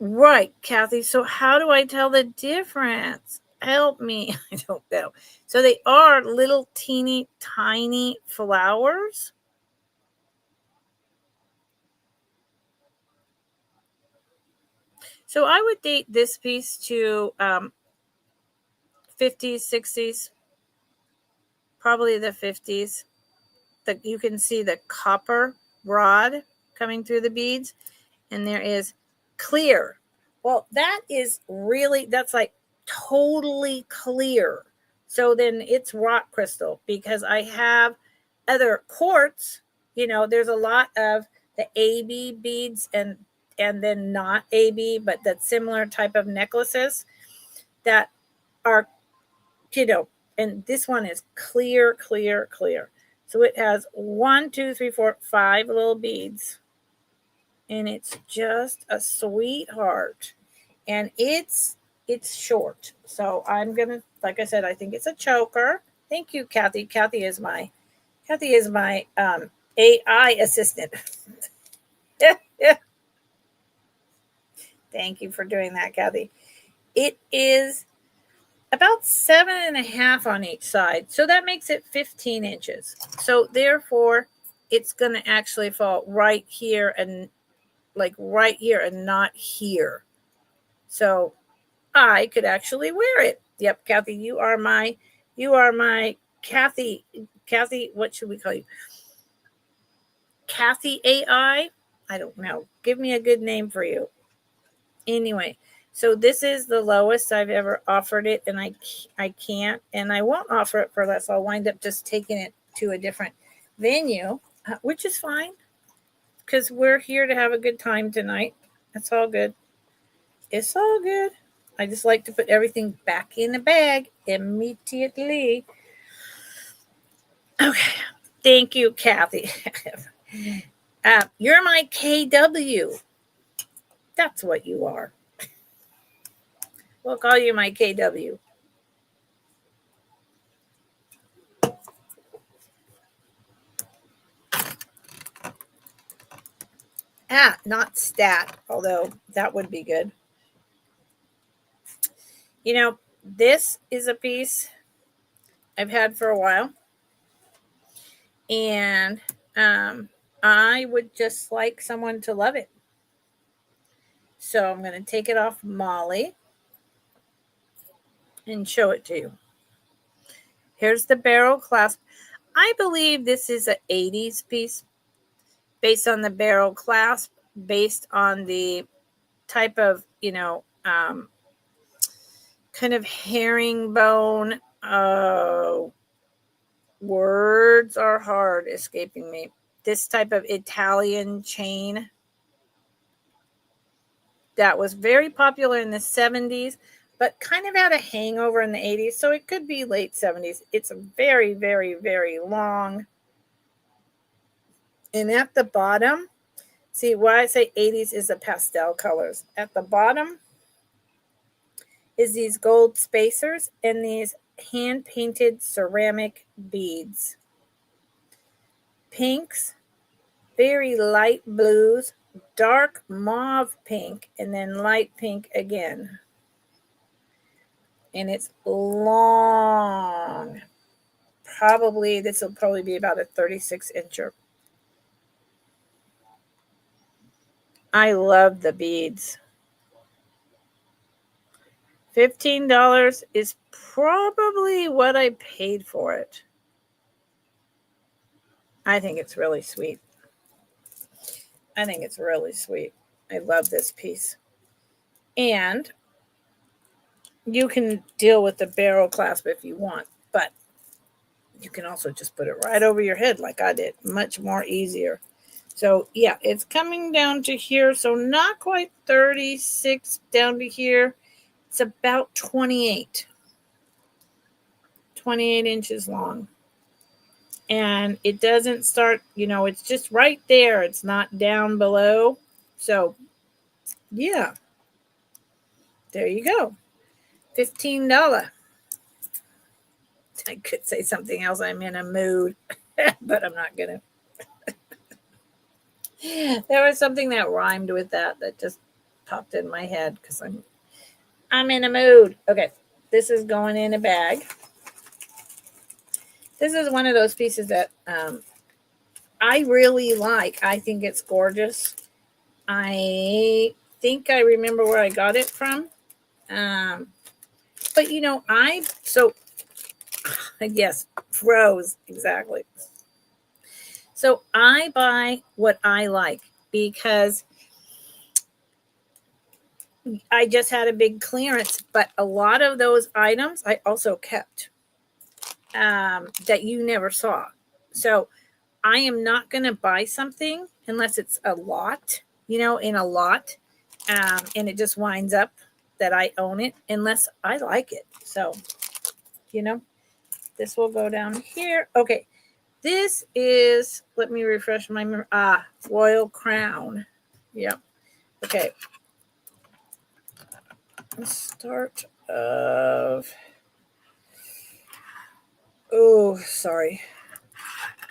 Right, Kathy. So how do I tell the difference? Help me. I don't know. So they are little teeny tiny flowers. So I would date this piece to 50s, 60s, probably the 50s. You can see the copper rod coming through the beads, and there is clear. Well, that is really, that's like totally clear. So then it's rock crystal, because I have other quartz. There's a lot of the AB beads and then not AB, but that similar type of necklaces that are, and this one is clear, clear, clear. So it has 1, 2, 3, 4, 5 little beads, and it's just a sweetheart. And it's short. So I'm gonna, like I said, I think it's a choker. Thank you, Kathy. Kathy is my AI assistant. Thank you for doing that, Kathy. It is about 7.5 on each side. So that makes it 15 inches. So therefore, it's going to actually fall right here and right here and not here. So I could actually wear it. Yep, Kathy, you are my Kathy, what should we call you? Kathy AI? I don't know. Give me a good name for you. Anyway, so this is the lowest I've ever offered it, and I can't, and I won't offer it for less. I'll wind up just taking it to a different venue, which is fine, because we're here to have a good time tonight. That's all good. It's all good. I just like to put everything back in the bag immediately. Okay. Thank you, Kathy. You're my KW. That's what you are. We'll call you my KW. Not stat, although that would be good. This is a piece I've had for a while, and I would just like someone to love it. So I'm going to take it off Molly and show it to you. Here's the barrel clasp. I believe this is an 80s piece based on the barrel clasp, based on the type of, kind of herringbone. Words are hard escaping me. This type of Italian chain that was very popular in the 70s, but kind of had a hangover in the 80s. So it could be late 70s. It's a very, very, very long. And at the bottom, see why I say 80s is the pastel colors. At the bottom is these gold spacers and these hand-painted ceramic beads. Pinks, very light blues, dark mauve pink, and then light pink again. And it's long. This will probably be about a 36 incher. I love the beads. $15 is probably what I paid for it. I think it's really sweet. I love this piece. And you can deal with the barrel clasp if you want, but you can also just put it right over your head like I did. Much more easier. So yeah, it's coming down to here. So not quite 36 down to here. It's about 28 inches long. And it doesn't start, it's just right there. It's not down below. So yeah, there you go. $15. I could say something else. I'm in a mood, but I'm not going to. There was something that rhymed with that just popped in my head because I'm in a mood. Okay, this is going in a bag. This is one of those pieces that I really like. I think it's gorgeous. I think I remember where I got it from. But you know, yes, froze, exactly. So I buy what I like because I just had a big clearance, but a lot of those items I also kept that you never saw. So I am not going to buy something unless it's a lot, you know, in a lot, and it just winds up that I own it unless I like it. So, you know, this will go down here. Okay, this is, let me refresh my memory. Royal Crown. Yep. Okay. Start of, oh, sorry.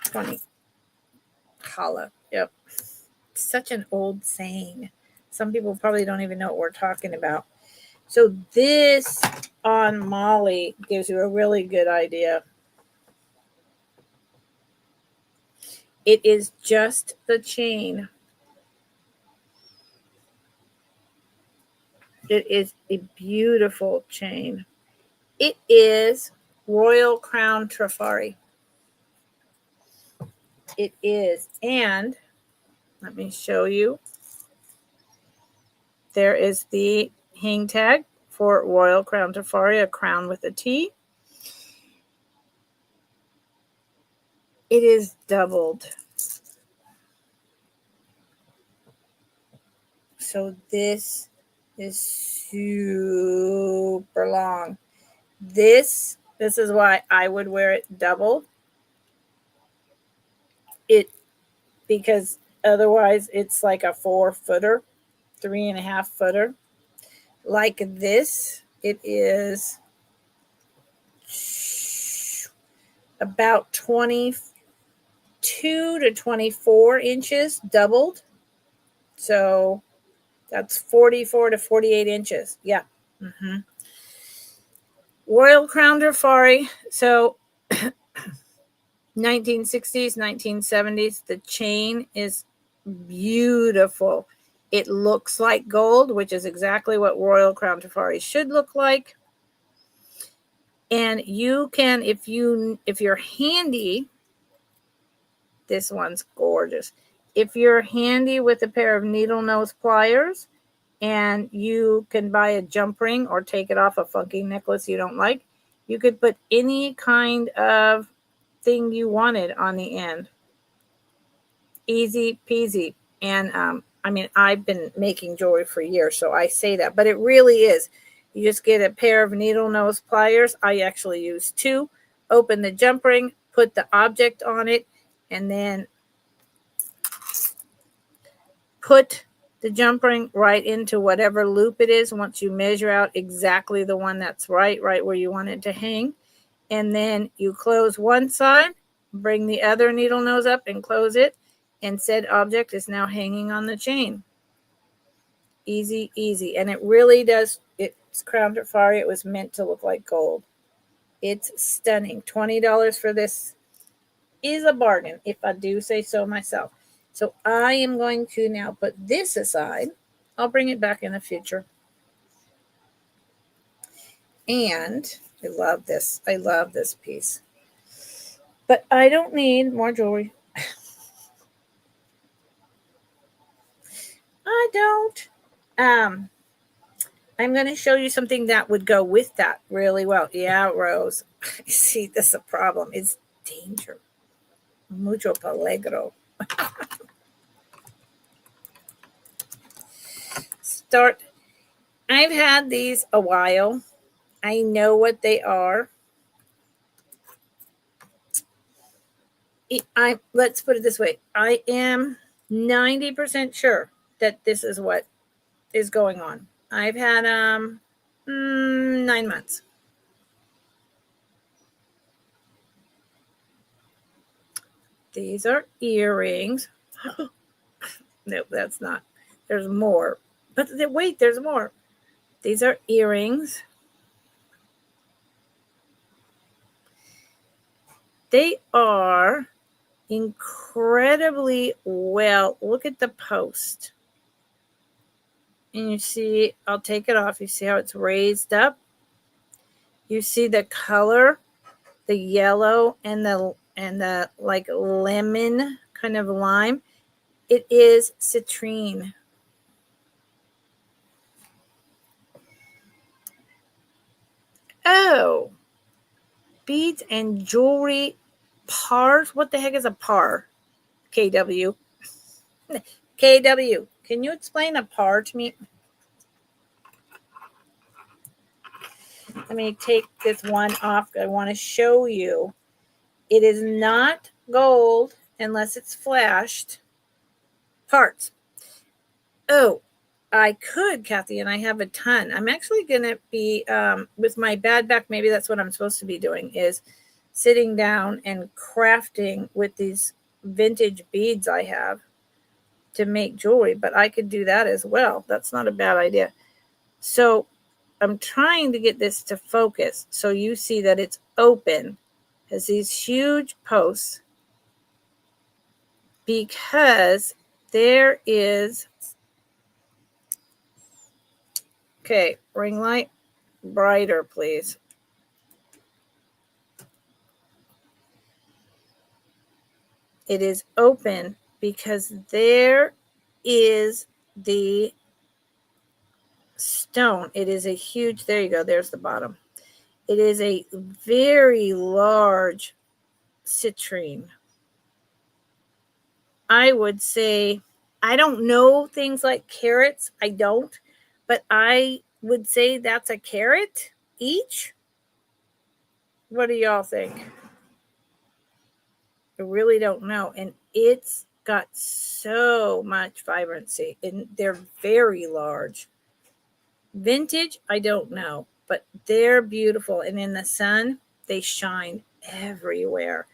20. Holla. Yep. Such an old saying. Some people probably don't even know what we're talking about. So this on Molly gives you a really good idea. It is just the chain. It is a beautiful chain. It is Royal Crown Trifari. It is. And let me show you. There is the hang tag for Royal Crown Trifari, a crown with a T. It is doubled. So this is super long. This is why I would wear it double. Because otherwise it's like a 4-footer, 3.5-footer. Like this, it is about 22 to 24 inches doubled. So that's 44 to 48 inches. Yeah. Mm-hmm. Royal Crown Trifari. So 1960s, 1970s. The chain is beautiful. It looks like gold, which is exactly what Royal Crown Trifari should look like. And you can, if you're handy, this one's gorgeous. If you're handy with a pair of needle nose pliers and you can buy a jump ring or take it off a funky necklace you don't like, you could put any kind of thing you wanted on the end. Easy peasy. And I mean, I've been making jewelry for years, so I say that, but it really is. You just get a pair of needle nose pliers. I actually use 2. Open the jump ring, put the object on it, and then put the jump ring right into whatever loop it is. Once you measure out exactly the one that's right where you want it to hang, and then you close one side, bring the other needle nose up and close it, and said object is now hanging on the chain. Easy, easy. And it really does, it's Crown Trifari. It was meant to look like gold. It's stunning. $20 for this is a bargain, if I do say so myself. So I am going to now put this aside. I'll bring it back in the future. And I love this. I love this piece. But I don't need more jewelry. I don't. I'm going to show you something that would go with that really well. Yeah, Rose. See, this is a problem. It's danger. Mucho peligro. I've had these a while. I know what they are. Let's put it this way. I am 90% sure that this is what is going on. I've had 9 months. These are earrings. Nope, that's not. There's more. But wait, there's more. These are earrings. They are incredibly well. Look at the post. And you see, I'll take it off. You see how it's raised up? You see the color, the yellow and the like lemon kind of lime. It is citrine. Oh, beads and jewelry pars. What the heck is a par? KW. KW. Can you explain a par to me? Let me take this one off. I want to show you. It is not gold unless it's flashed. Parts. Oh, I could, Kathy, and I have a ton. I'm actually going to be, with my bad back, maybe that's what I'm supposed to be doing, is sitting down and crafting with these vintage beads I have to make jewelry. But I could do that as well. That's not a bad idea. So I'm trying to get this to focus so you see that it's open. It has these huge posts because there is... Okay, ring light, brighter, please. It is open because there is the stone. It is a huge, there you go, there's the bottom. It is a very large citrine. I would say, I don't know things like carats, I don't, but I would say that's a carat each. What do y'all think? I really don't know. And it's got so much vibrancy, and they're very large. Vintage, I don't know, but they're beautiful. And in the sun, they shine everywhere.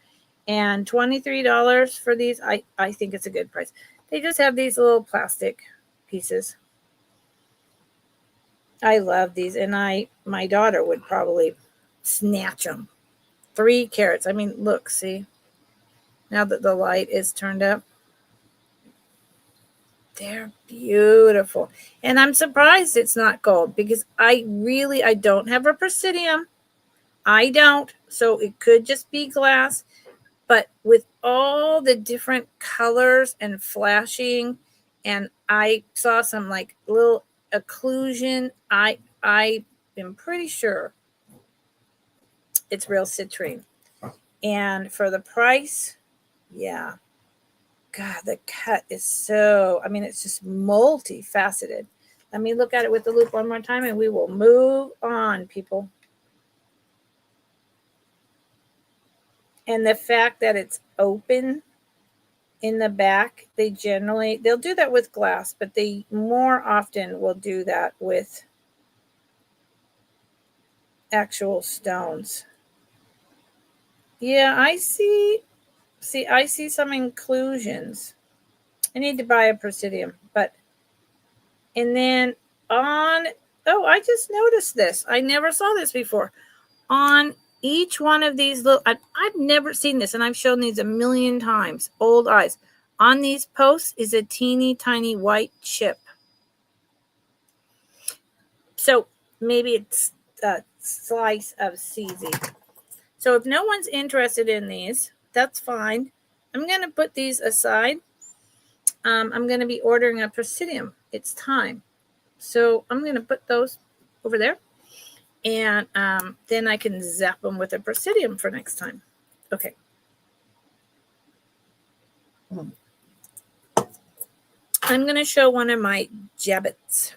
And $23 for these, I think it's a good price. They just have these little plastic pieces. I love these, and my daughter would probably snatch them. 3 carats. I mean, look, see? Now that the light is turned up. They're beautiful. And I'm surprised it's not gold because I don't have a presidium. I don't. So it could just be glass. But with all the different colors and flashing, and I saw some like little occlusion, I am pretty sure it's real citrine. And for the price, yeah. God, the cut is so, I mean, it's just multifaceted. Let me look at it with the loop one more time and we will move on, people. And the fact that it's open in the back, they'll do that with glass, but they more often will do that with actual stones. Yeah, I see some inclusions. I need to buy a presidium, and then I just noticed this. I never saw this before. On each one of these I've never seen this, and I've shown these a million times. Old eyes. On these posts is a teeny tiny white chip. So maybe it's a slice of CZ. So if no one's interested in these, that's fine. I'm going to put these aside. I'm going to be ordering a presidium. It's time. So I'm going to put those over there. And then I can zap them with a presidium for next time. Okay. I'm going to show one of my jabbits.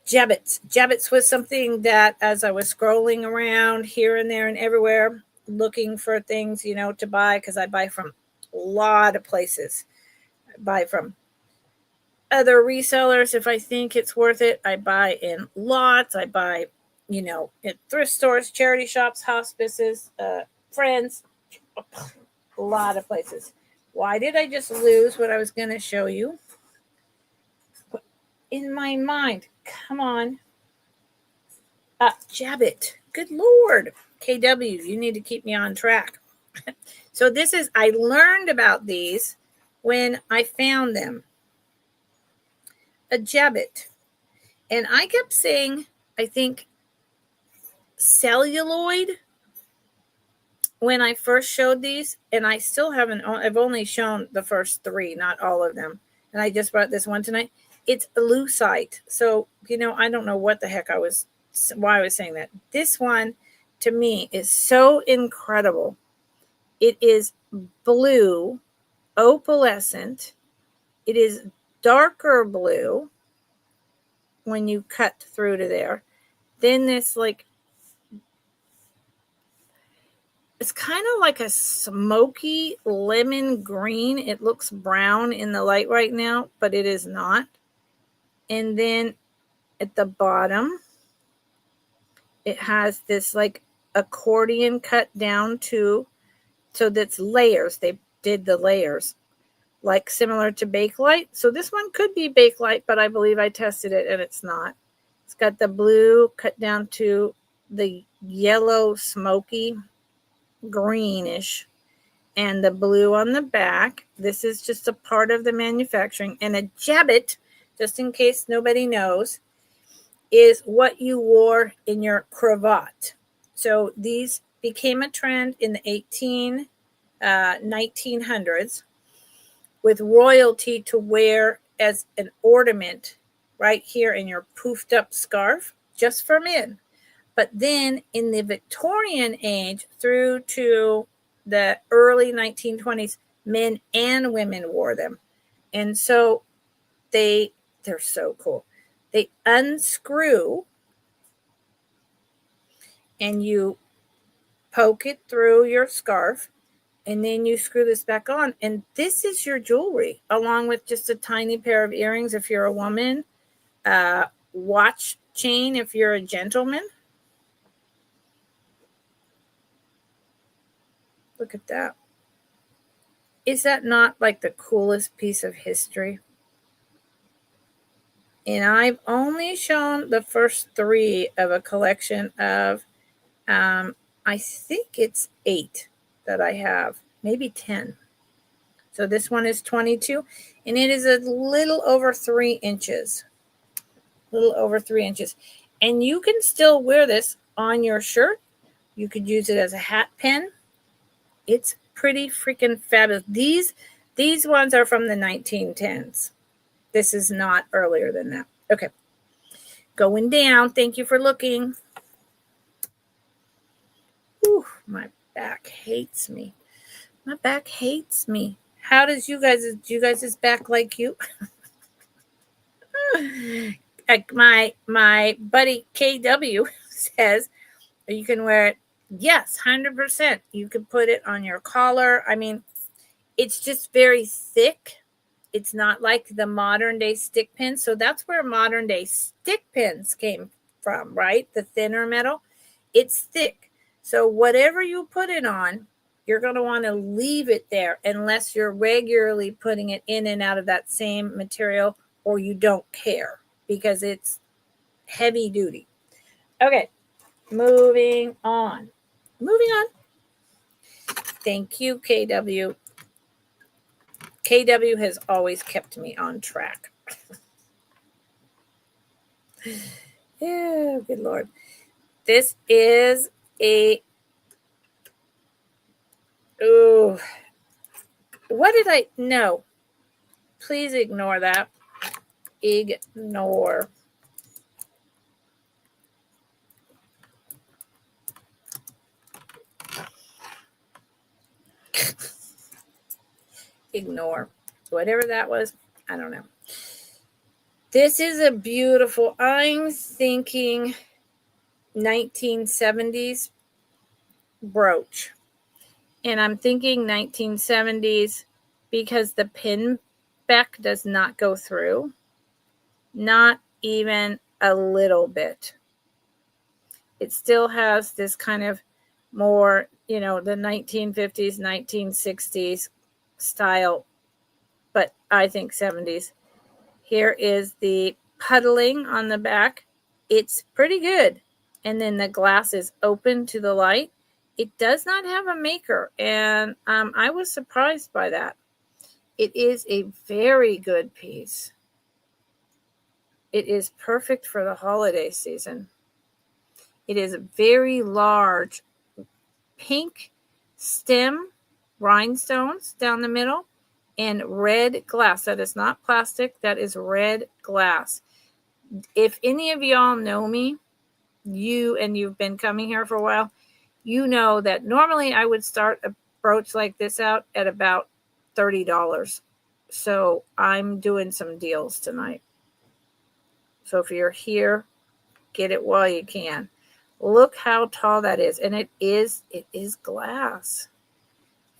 Jabbits was something that, as I was scrolling around here and there and everywhere, looking for things, to buy, because I buy from a lot of places. I buy from other resellers if I think it's worth it. I buy in lots. I buy, at thrift stores, charity shops, hospices, friends, a lot of places. Why did I just lose what I was going to show you? In my mind, come on. Jabbit. Good Lord. KW, you need to keep me on track. So I learned about these when I found them. A Jebbit. And I kept saying, I think, celluloid when I first showed these. And I still haven't, I've only shown the first 3, not all of them. And I just brought this one tonight. It's lucite. So, I don't know what the heck why I was saying that. This one, to me, is so incredible. It is blue, opalescent. It is darker blue when you cut through to there. Then this it's kind of like a smoky lemon green. It looks brown in the light right now, but it is not. And then at the bottom, it has this like accordion cut down to, so that's layers. They did the layers, like similar to Bakelite. So this one could be Bakelite, but I believe I tested it and it's not. It's got the blue cut down to the yellow smoky greenish and the blue on the back. This is just a part of the manufacturing. And a Jebbit, just in case nobody knows, is what you wore in your cravat. So these became a trend in the 1900s with royalty to wear as an ornament right here in your poofed up scarf, just for men. But then in the Victorian age through to the early 1920s, men and women wore them. And so they're so cool. They unscrew and you poke it through your scarf and then you screw this back on. And this is your jewelry, along with just a tiny pair of earrings if you're a woman, watch chain if you're a gentleman. Look at that. Is that not like the coolest piece of history? And I've only shown the first 3 of a collection of, I think it's 8 that I have, maybe 10. So this one is 22, and it is a little over 3 inches. A little over 3 inches. And you can still wear this on your shirt. You could use it as a hat pin. It's pretty freaking fabulous. These ones are from the 1910s. This is not earlier than that. Okay. Going down. Thank you for looking. Ooh, my back hates me. My back hates me. How does you guys' back like you? Like my buddy KW says, you can wear it. Yes, 100%. You can put it on your collar. I mean, it's just very thick. It's not like the modern day stick pins. So that's where modern day stick pins came from, right? The thinner metal. It's thick. So whatever you put it on, you're going to want to leave it there unless you're regularly putting it in and out of that same material, or you don't care because it's heavy duty. Okay, moving on. Thank you, KW. KW has always kept me on track. Yeah, good Lord. This is what did I, no, please ignore that. Ignore. Ignore. Whatever that was, I don't know. This is a beautiful, I'm thinking 1970s brooch. And I'm thinking 1970s because the pin back does not go through. Not even a little bit. It still has this kind of more, the 1950s, 1960s style, but I think 70s. Here is the puddling on the back. It's pretty good. And then the glass is open to the light. It does not have a maker, and I was surprised by that. It is a very good piece. It is perfect for the holiday season. It is a very large pink stem, rhinestones down the middle, and red glass. That is not plastic, that is red glass. If any of y'all know me, you've been coming here for a while, you know that normally I would start a brooch like this out at about $30. So I'm doing some deals tonight. So if you're here, get it while you can. Look how tall that is. And it is glass.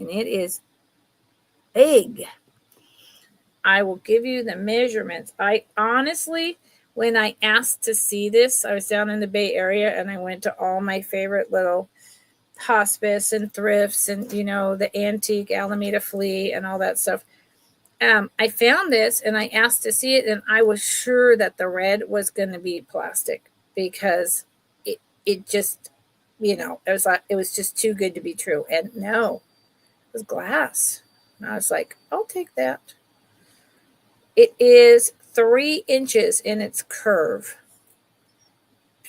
And it is big. I will give you the measurements. I honestly, when I asked to see this, I was down in the Bay Area and I went to all my favorite little hospice and thrifts and, the antique Alameda Flea and all that stuff. I found this and I asked to see it, and I was sure that the red was going to be plastic because it just, it was just too good to be true. And no, it was glass. And I was like, I'll take that. It is 3 inches in its curve.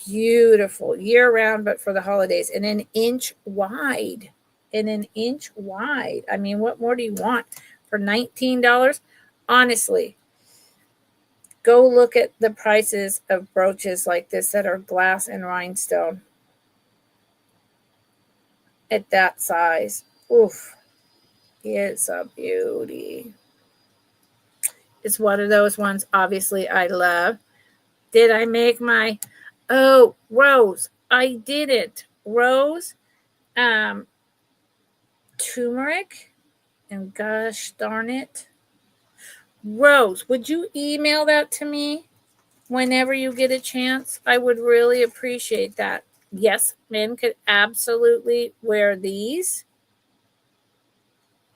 Beautiful, year round, but for the holidays, and an inch wide. I mean, what more do you want for $19? Honestly, go look at the prices of brooches like this that are glass and rhinestone at that size. Oof, it's a beauty. It's one of those ones, obviously, I love. Did I make my... Oh, Rose. I did it. Rose, turmeric, and gosh darn it. Rose, would you email that to me whenever you get a chance? I would really appreciate that. Yes, men could absolutely wear these.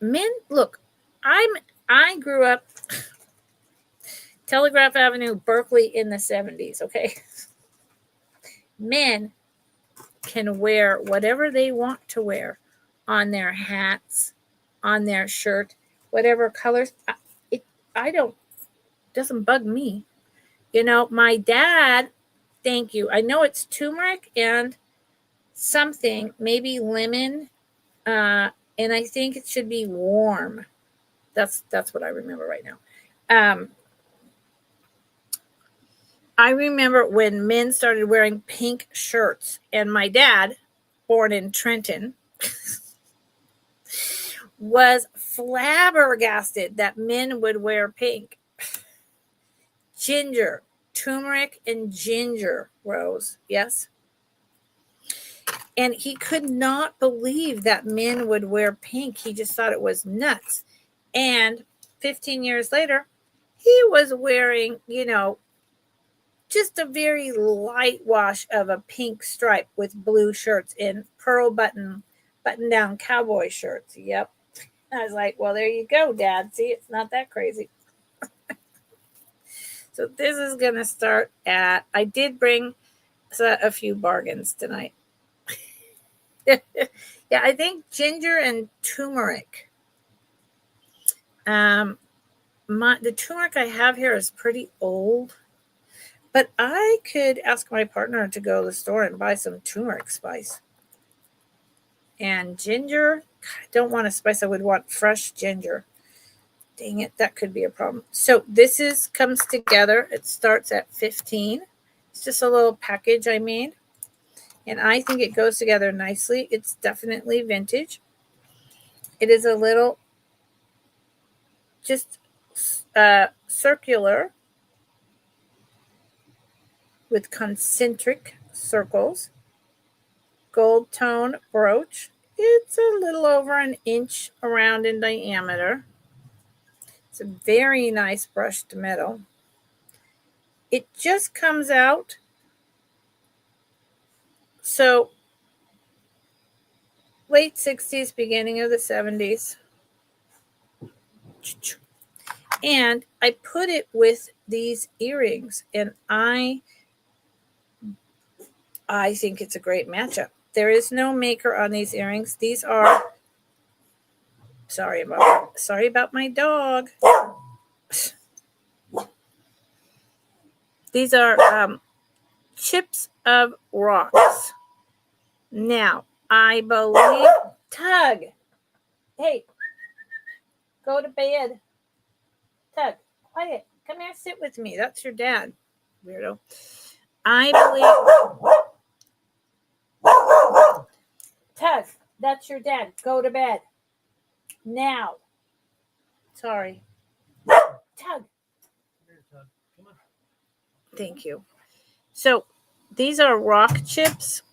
Men, look, I grew up Telegraph Avenue, Berkeley in the 70s, okay? Men can wear whatever they want to wear on their hats, on their shirt, whatever colors. Doesn't bug me. My dad, thank you. I know it's turmeric and something, maybe lemon, and I think it should be warm. That's what I remember right now. I remember when men started wearing pink shirts, and my dad, born in Trenton, was flabbergasted that men would wear pink. Ginger, turmeric and ginger, Rose, yes? And he could not believe that men would wear pink. He just thought it was nuts. And 15 years later, he was wearing, just a very light wash of a pink stripe with blue shirts and pearl button-down cowboy shirts. Yep. I was like, well, there you go, Dad. See, it's not that crazy. So this is going to start at, I did bring a few bargains tonight. Yeah, I think ginger and turmeric. The turmeric I have here is pretty old. But I could ask my partner to go to the store and buy some turmeric spice. And ginger, I don't want a spice. I would want fresh ginger. Dang it, that could be a problem. So this comes together. It starts at $15. It's just a little package I made. And I think it goes together nicely. It's definitely vintage. It is a little just circular with concentric circles, gold tone brooch. It's a little over an inch around in diameter. It's a very nice brushed metal. It just comes out. So late 60s, beginning of the 70s. And I put it with these earrings, and I think it's a great matchup. there is no maker on these earrings. These are, sorry about my dog. These are chips of rocks. Now, I believe, Tug, hey, go to bed. Tug, quiet. Come here, sit with me. That's your dad, weirdo. I believe, Tug, that's your dad. Go to bed. Now. Sorry. Tug. Come on. Thank you. So, these are rock chips.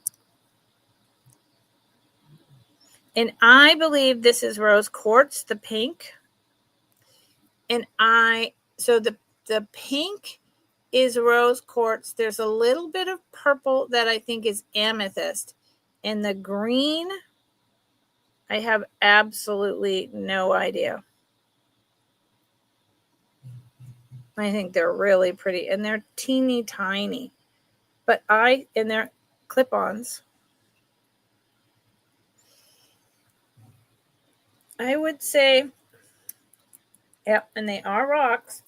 And I believe this is rose quartz, the pink. And so the pink is rose quartz. There's a little bit of purple that I think is amethyst. And the green, I have absolutely no idea. I think they're really pretty. And they're teeny tiny. But and they're clip-ons. I would say, yep, and they are rocks.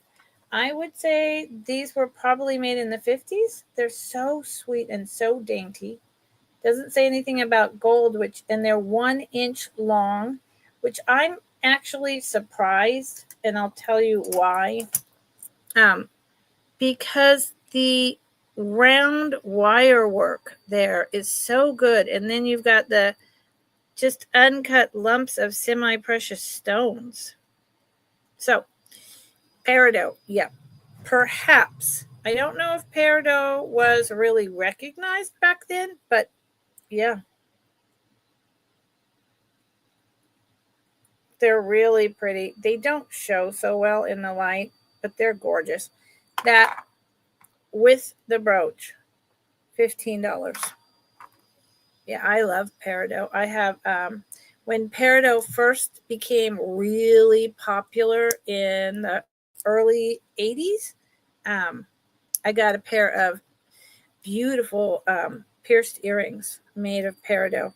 I would say these were probably made in the 50s. They're so sweet and so dainty. Doesn't say anything about gold, and they're 1 inch long, which I'm actually surprised, and I'll tell you why. Because the round wire work there is so good, and then you've got the just uncut lumps of semi-precious stones. So, peridot, yeah, perhaps. I don't know if peridot was really recognized back then, but yeah. They're really pretty. They don't show so well in the light, but they're gorgeous. That with the brooch, $15. Yeah, I love peridot. I have, when peridot first became really popular in the early 80s, I got a pair of beautiful pierced earrings made of peridot.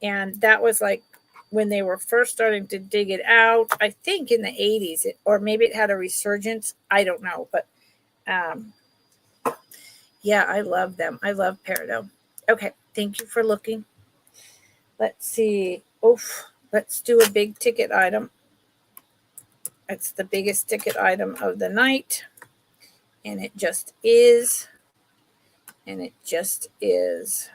And that was like when they were first starting to dig it out, I think in the 80s, or maybe it had a resurgence. I don't know. But yeah, I love them. I love peridot. Okay, thank you for looking. Let's see. Let's do a big ticket item. It's the biggest ticket item of the night. And it just is. And it just is.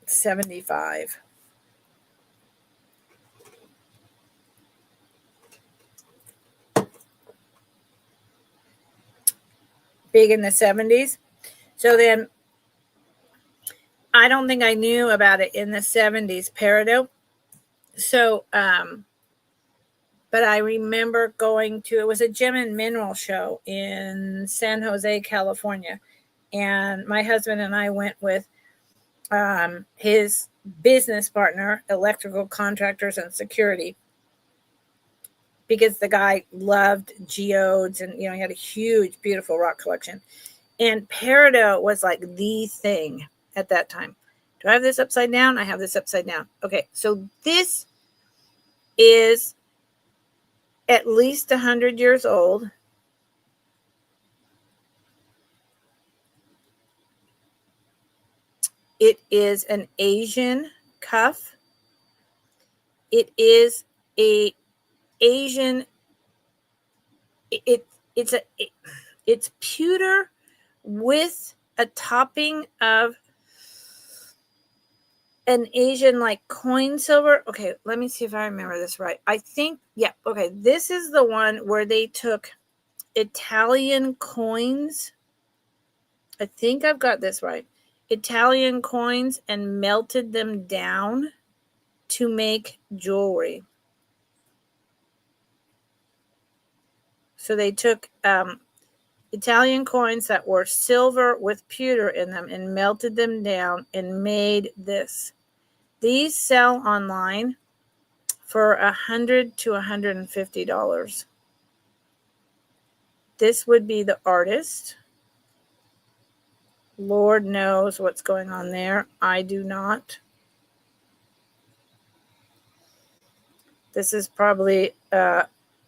$75. Big in the 70s. So then, I don't think I knew about it in the 70s, peridot. So, but I remember going to, it was a gem and mineral show in San Jose, California. And my husband and I went with his business partner, electrical contractors and security, because the guy loved geodes and, he had a huge, beautiful rock collection. And peridot was like the thing at that time. Do I have this upside down? I have this upside down. Okay, so this is at least 100 years old. It is an Asian cuff. It is a Asian. It's pewter with a topping of an Asian like coin silver. Okay, let me see if I remember this right. I think, yeah, okay. This is the one where they took Italian coins. I think I've got this right. Italian coins and melted them down to make jewelry. So they took Italian coins that were silver with pewter in them and melted them down and made this. These sell online for $100 to $150. This would be the artist. Lord knows what's going on there. I do not. This is probably a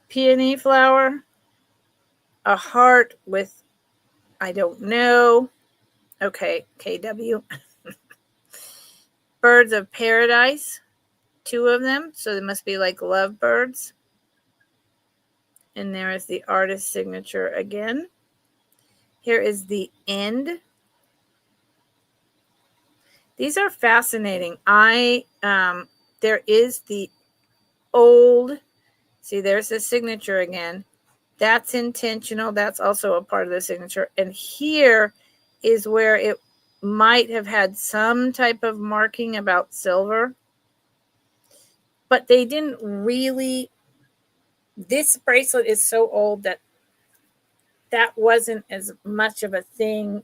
peony flower, a heart with, I don't know. Okay, KW. Birds of paradise, 2 of them. So they must be like love birds. And there is the artist signature again. Here is the end. These are fascinating. There is the old, see, there's the signature again. That's intentional. That's also a part of the signature. And here is where it might have had some type of marking about silver. But they didn't really. This bracelet is so old that wasn't as much of a thing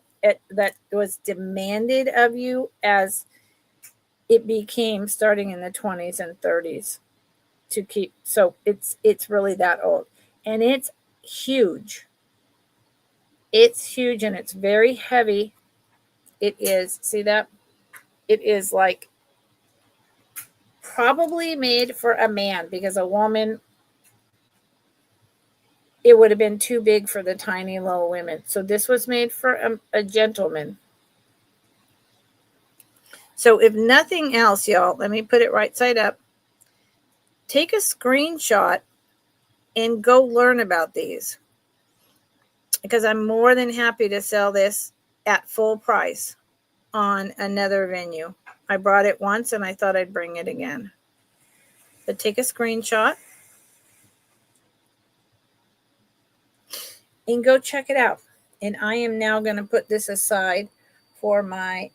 that was demanded of you as it became starting in the 20s and 30s to keep. So it's really that old. And it's huge. It's huge and it's very heavy. It is, see that? It is like probably made for a man, because a woman, it would have been too big for the tiny little women. So this was made for a gentleman. So if nothing else, y'all, let me put it right side up. Take a screenshot and go learn about these, because I'm more than happy to sell this at full price on another venue. I brought it once and I thought I'd bring it again. But take a screenshot and go check it out. And I am now going to put this aside for my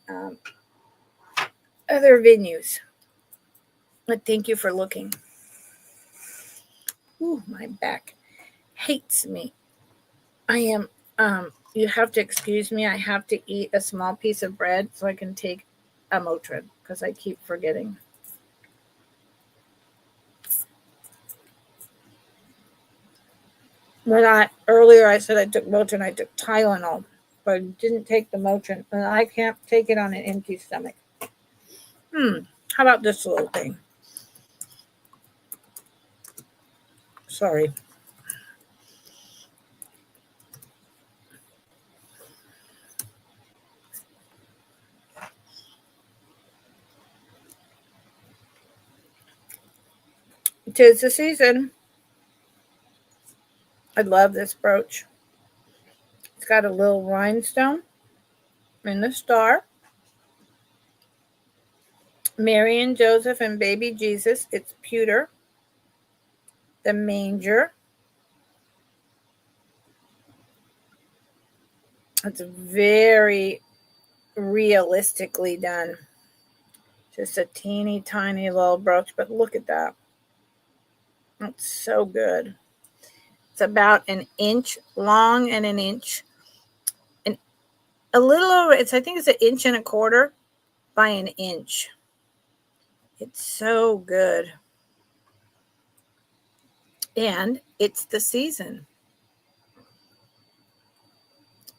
other venues. But thank you for looking. Ooh, my back hates me. I am, you have to excuse me. I have to eat a small piece of bread so I can take a Motrin, because I keep forgetting. Earlier I said I took Motrin, I took Tylenol, but I didn't take the Motrin, and I can't take it on an empty stomach. How about this little thing? Sorry. Tis the season. I love this brooch. It's got a little rhinestone and the star. Mary and Joseph and baby Jesus. It's pewter. The manger. It's very realistically done. Just a teeny tiny little brooch, but look at that. It's so good. It's about an inch long and an inch, and a little over, I think it's 1.25 inches by 1 inch. It's so good. And it's the season.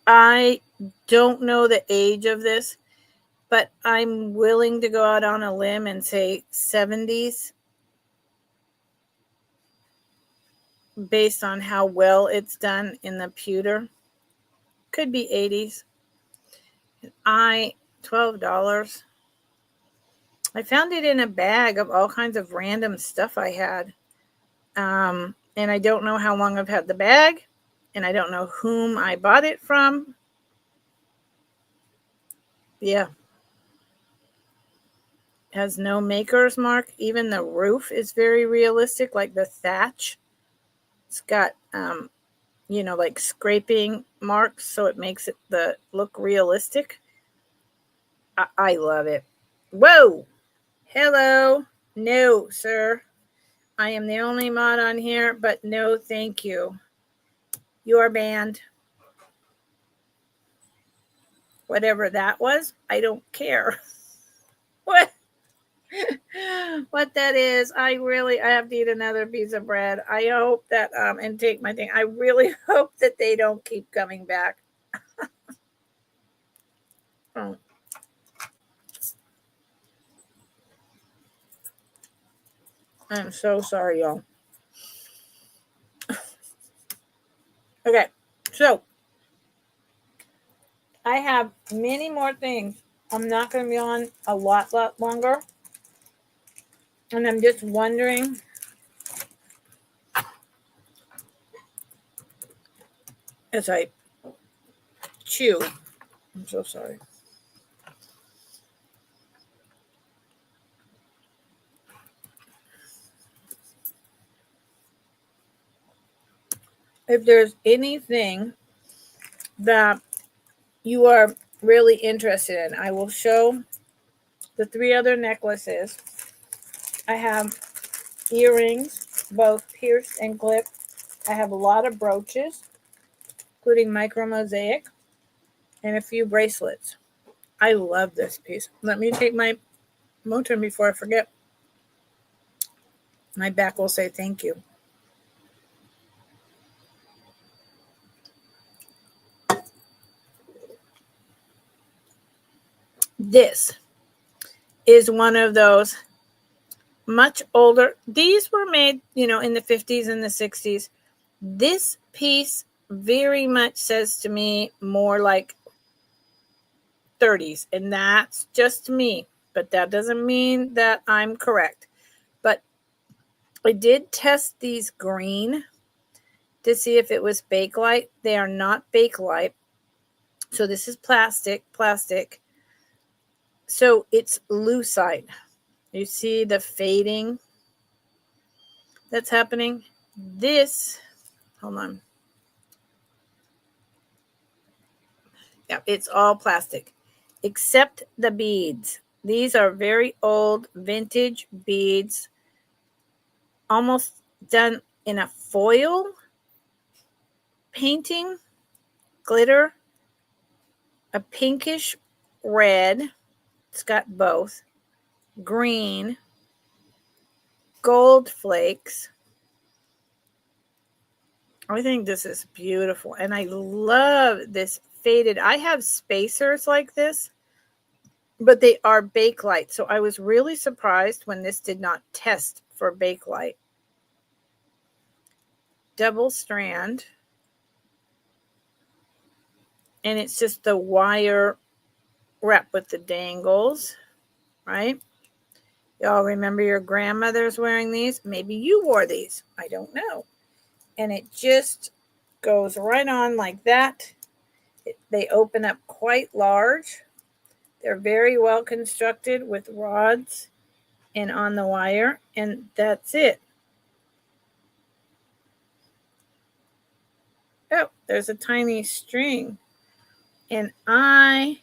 I don't know the age of this, but I'm willing to go out on a limb and say 70s, based on how well it's done in the pewter. Could be 80s. $12. I found it in a bag of all kinds of random stuff I had. And I don't know how long I've had the bag, and I don't know whom I bought it from. Yeah. Has no maker's mark. Even the roof is very realistic, like the thatch. It's got, like scraping marks, so it makes it look realistic. I love it. Whoa! Hello. No, sir. I am the only mod on here, but no, thank you. You are banned. Whatever that was, I don't care. What? what that is. I have to eat another piece of bread. I hope that and take my thing. I really hope that they don't keep coming back. Oh. I'm so sorry, y'all. Okay, so I have many more things. I'm not going to be on a lot longer. And I'm just wondering as I chew. I'm so sorry. If there's anything that you are really interested in, I will show the 3 other necklaces. I have earrings, both pierced and clipped. I have a lot of brooches, including micro mosaic, and a few bracelets. I love this piece. Let me take my Motrin before I forget. My back will say thank you. This is one of those much older. These were made, in the 50s and the 60s. This piece very much says to me more like 30s, and that's just me, but that doesn't mean that I'm correct. But I did test these green to see if it was Bakelite. They are not Bakelite. So this is plastic. So it's lucite. You see the fading that's happening? Hold on. Yeah, it's all plastic, except the beads. These are very old vintage beads, almost done in a foil painting, glitter, a pinkish red. It's got both. Green, gold flakes. I think this is beautiful. And I love this faded. I have spacers like this, but they are Bakelite. So I was really surprised when this did not test for Bakelite. Double strand. And it's just the wire wrap with the dangles, right? Y'all remember your grandmother's wearing these? Maybe you wore these. I don't know. And it just goes right on like that. They open up quite large. They're very well constructed with rods and on the wire, and that's it. Oh, there's a tiny string. And I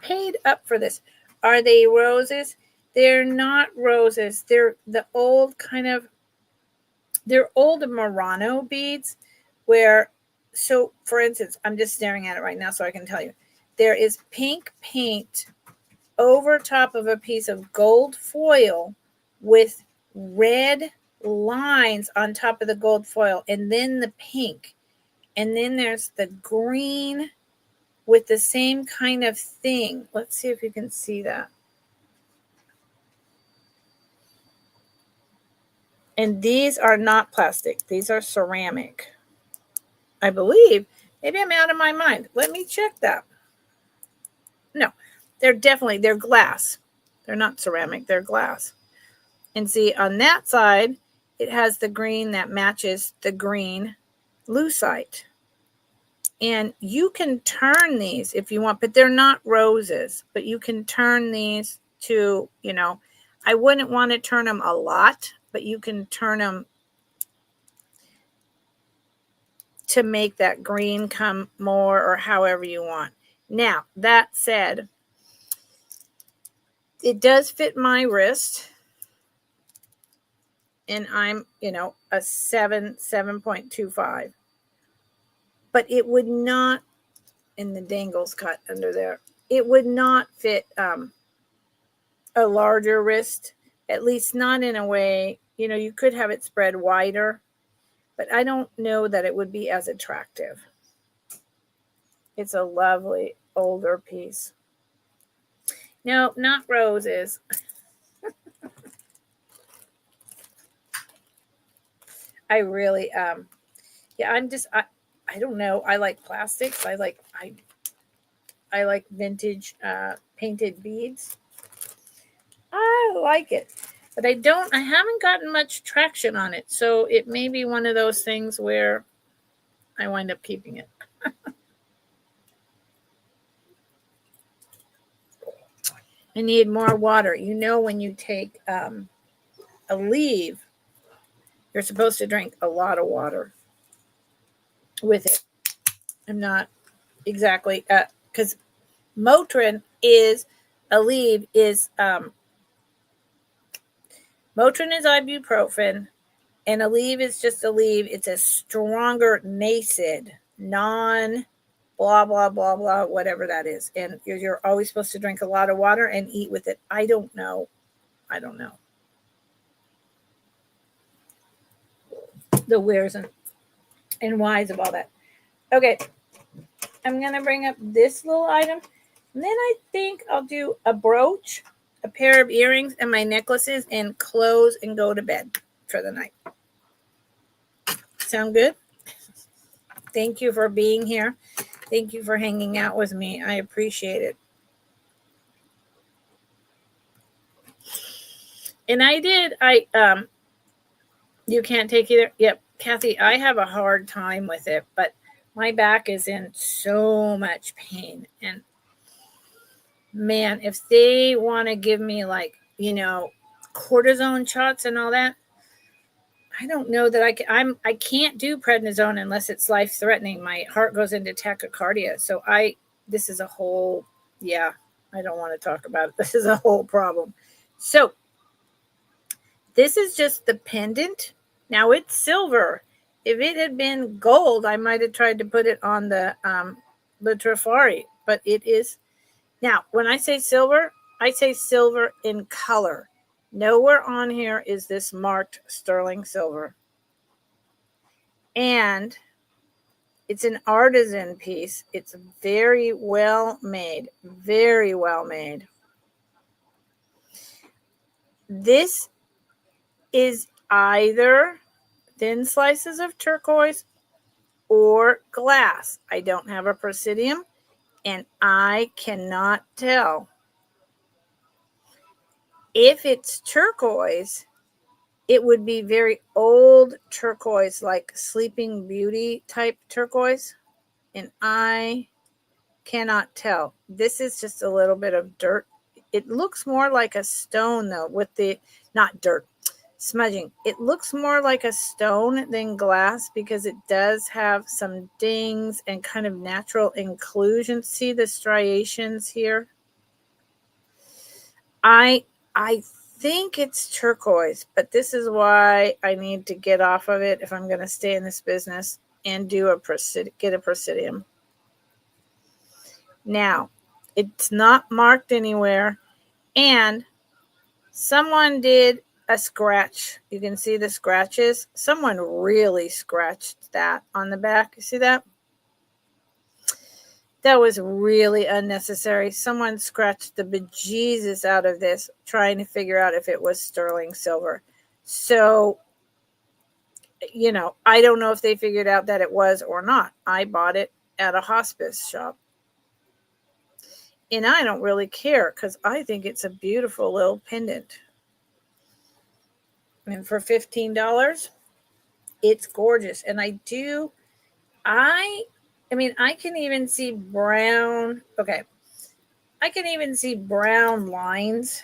paid up for this. Are they roses? They're not roses. They're the old they're old Murano beads so for instance, I'm just staring at it right now so I can tell you. There is pink paint over top of a piece of gold foil with red lines on top of the gold foil, and then the pink. And then there's the green with the same kind of thing. Let's see if you can see that. And these are not plastic. These are ceramic, I believe. Maybe I'm out of my mind. Let me check that. No, they're glass. They're not ceramic. They're glass. And see, on that side, it has the green that matches the green lucite. And you can turn these if you want, but they're not roses. But you can turn these to, I wouldn't want to turn them a lot, but you can turn them to make that green come more or however you want. Now, that said, it does fit my wrist. And I'm, a 7.25. But it would not, and the dangles cut under there, it would not fit a larger wrist, at least not in a way, you could have it spread wider, but I don't know that it would be as attractive. It's a lovely older piece. No, not roses. I really, yeah, I don't know. I like plastics. I like vintage painted beads. I like it, but I haven't gotten much traction on it. So it may be one of those things where I wind up keeping it. I need more water. When you take a leaf, you're supposed to drink a lot of water with it. I'm not exactly, because Motrin is Motrin is ibuprofen, and Aleve is just Aleve. It's a stronger NSAID, non blah blah blah blah, whatever that is. And you're always supposed to drink a lot of water and eat with it. I don't know the wheres and whys of all that. Okay, I'm gonna bring up this little item, and then I think I'll do a brooch, a pair of earrings, and my necklaces, and close and go to bed for the night. Sound good? Thank you for being here. Thank you for hanging out with me. I appreciate it. And you can't take either. Yep, Kathy, I have a hard time with it, but my back is in so much pain. And man, if they want to give me cortisone shots and all that, I don't know that I can't do prednisone unless it's life threatening. My heart goes into tachycardia. So this is a whole, I don't want to talk about it. This is a whole problem. So this is just the pendant. Now it's silver. If it had been gold, I might have tried to put it on the Trifari, but it is. Now, when I say silver in color. Nowhere on here is this marked sterling silver. And it's an artisan piece. It's very well made. Very well made. This is either thin slices of turquoise or glass. I don't have a presidium, and I cannot tell. If it's turquoise, it would be very old turquoise, like Sleeping Beauty type turquoise, and I cannot tell. This is just a little bit of dirt. It looks more like a stone, though, with the, not dirt, smudging. It looks more like a stone than glass because it does have some dings and kind of natural inclusion. See the striations here? I think it's turquoise, but this is why I need to get off of it if I'm going to stay in this business and get a presidium. Now, it's not marked anywhere, and someone did a scratch. You can see the scratches. Someone really scratched that on the back. You see that? That was really unnecessary. Someone scratched the bejesus out of this trying to figure out if it was sterling silver. So, I don't know if they figured out that it was or not. I bought it at a hospice shop. And I don't really care because I think it's a beautiful little pendant. And for $15, it's gorgeous. And I can even see brown. Okay. I can even see brown lines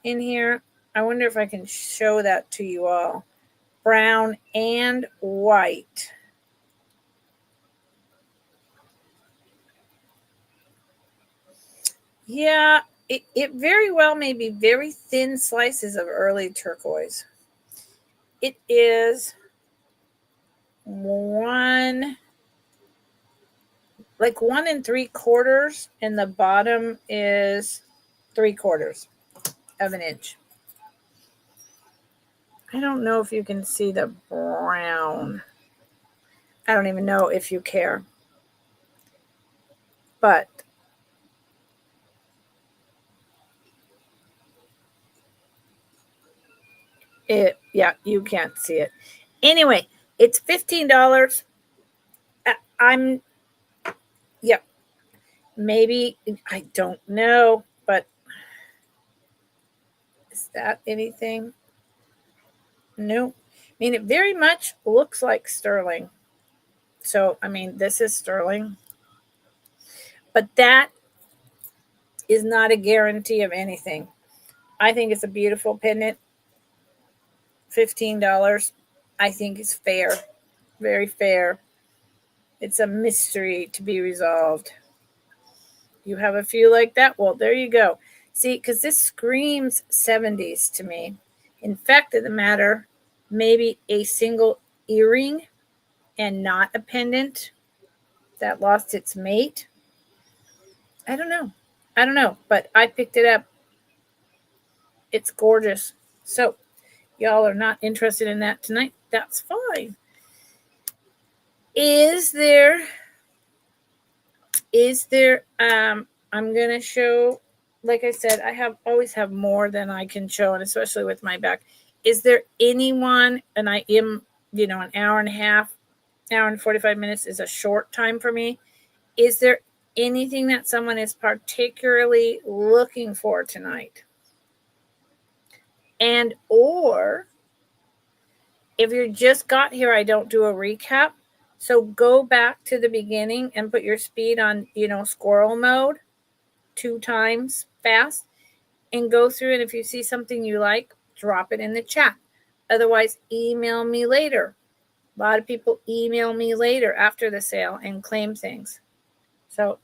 in here. I wonder if I can show that to you all. Brown and white. Yeah, it very well may be very thin slices of early turquoise. It is 1 3/4, and the bottom is 3/4. of an inch. I don't know if you can see the brown. I don't even know if you care. But yeah, you can't see it. Anyway, it's $15. Yep. Maybe, I don't know, but is that anything? No. I mean, it very much looks like sterling. So, I mean, this is sterling. But that is not a guarantee of anything. I think it's a beautiful pendant. $15, I think, is fair. Very fair. It's a mystery to be resolved. You have a few like that? Well, there you go. See, because this screams 70s to me. In fact of the matter, maybe a single earring and not a pendant that lost its mate. I don't know, but I picked it up. It's gorgeous. So, y'all are not interested in that tonight. That's fine. Is there I'm going to show, like I said, I always have more than I can show, and especially with my back. Is there anyone, and I am, an hour and a half, hour and 45 minutes is a short time for me. Is there anything that someone is particularly looking for tonight? And or if you just got here, I don't do a recap. So go back to the beginning and put your speed on, squirrel mode 2 times fast and go through it. If you see something you like, drop it in the chat. Otherwise, email me later. A lot of people email me later after the sale and claim things. So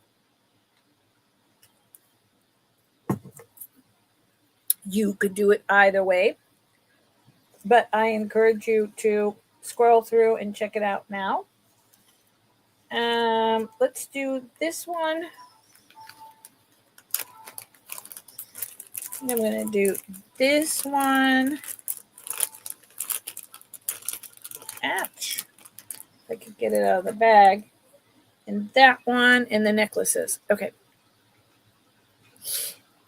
you could do it either way. But I encourage you to scroll through and check it out now. Let's do this one. I'm going to do this one. Ouch. If I could get it out of the bag. And that one and the necklaces. Okay.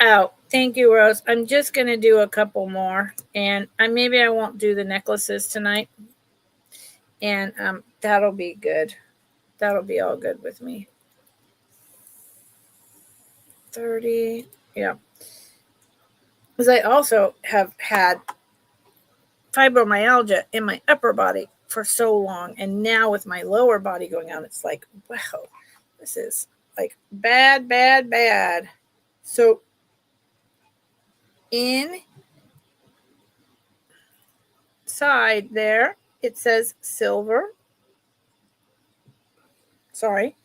Oh, thank you, Rose. I'm just going to do a couple more. And maybe I won't do the necklaces tonight. And that'll be good. That'll be all good with me. 30. Yeah. Because I also have had fibromyalgia in my upper body for so long. And now with my lower body going on, it's like, wow, this is like bad, bad, bad. So inside there, it says silver. Sorry.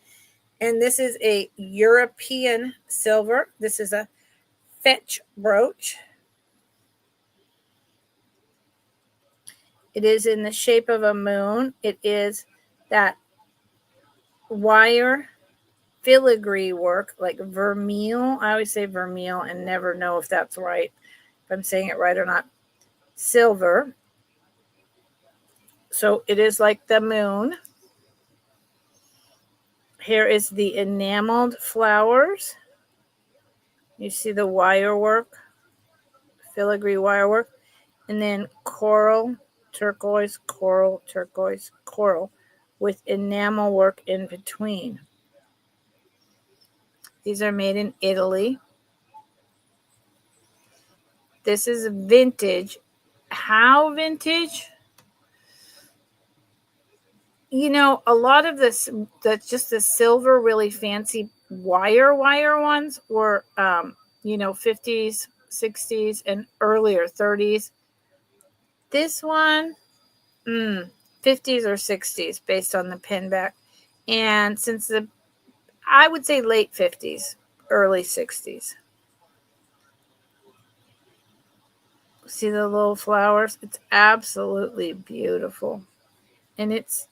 And this is a European silver. This is a fetch brooch. It is in the shape of a moon. It is that wire filigree work, like vermeil. I always say vermeil and never know if that's right, if I'm saying it right or not. Silver. So it is like the moon. Here is the enameled flowers. You see the wire work, filigree wire work, and then coral, turquoise, coral, turquoise, coral, with enamel work in between. These are made in Italy. This is vintage. How vintage? A lot of this, that's just the silver, really fancy wire ones were, 50s, 60s, and earlier 30s. This one, 50s or 60s based on the pin back. And since I would say late 50s, early 60s. See the little flowers? It's absolutely beautiful. And it's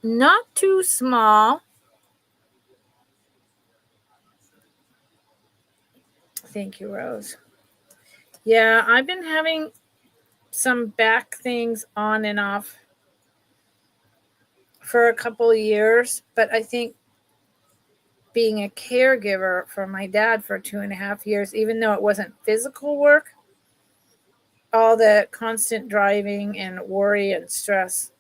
not too small. Thank you, Rose. Yeah, I've been having some back things on and off for a couple of years, but I think being a caregiver for my dad for 2.5 years, even though it wasn't physical work, all the constant driving and worry and stress,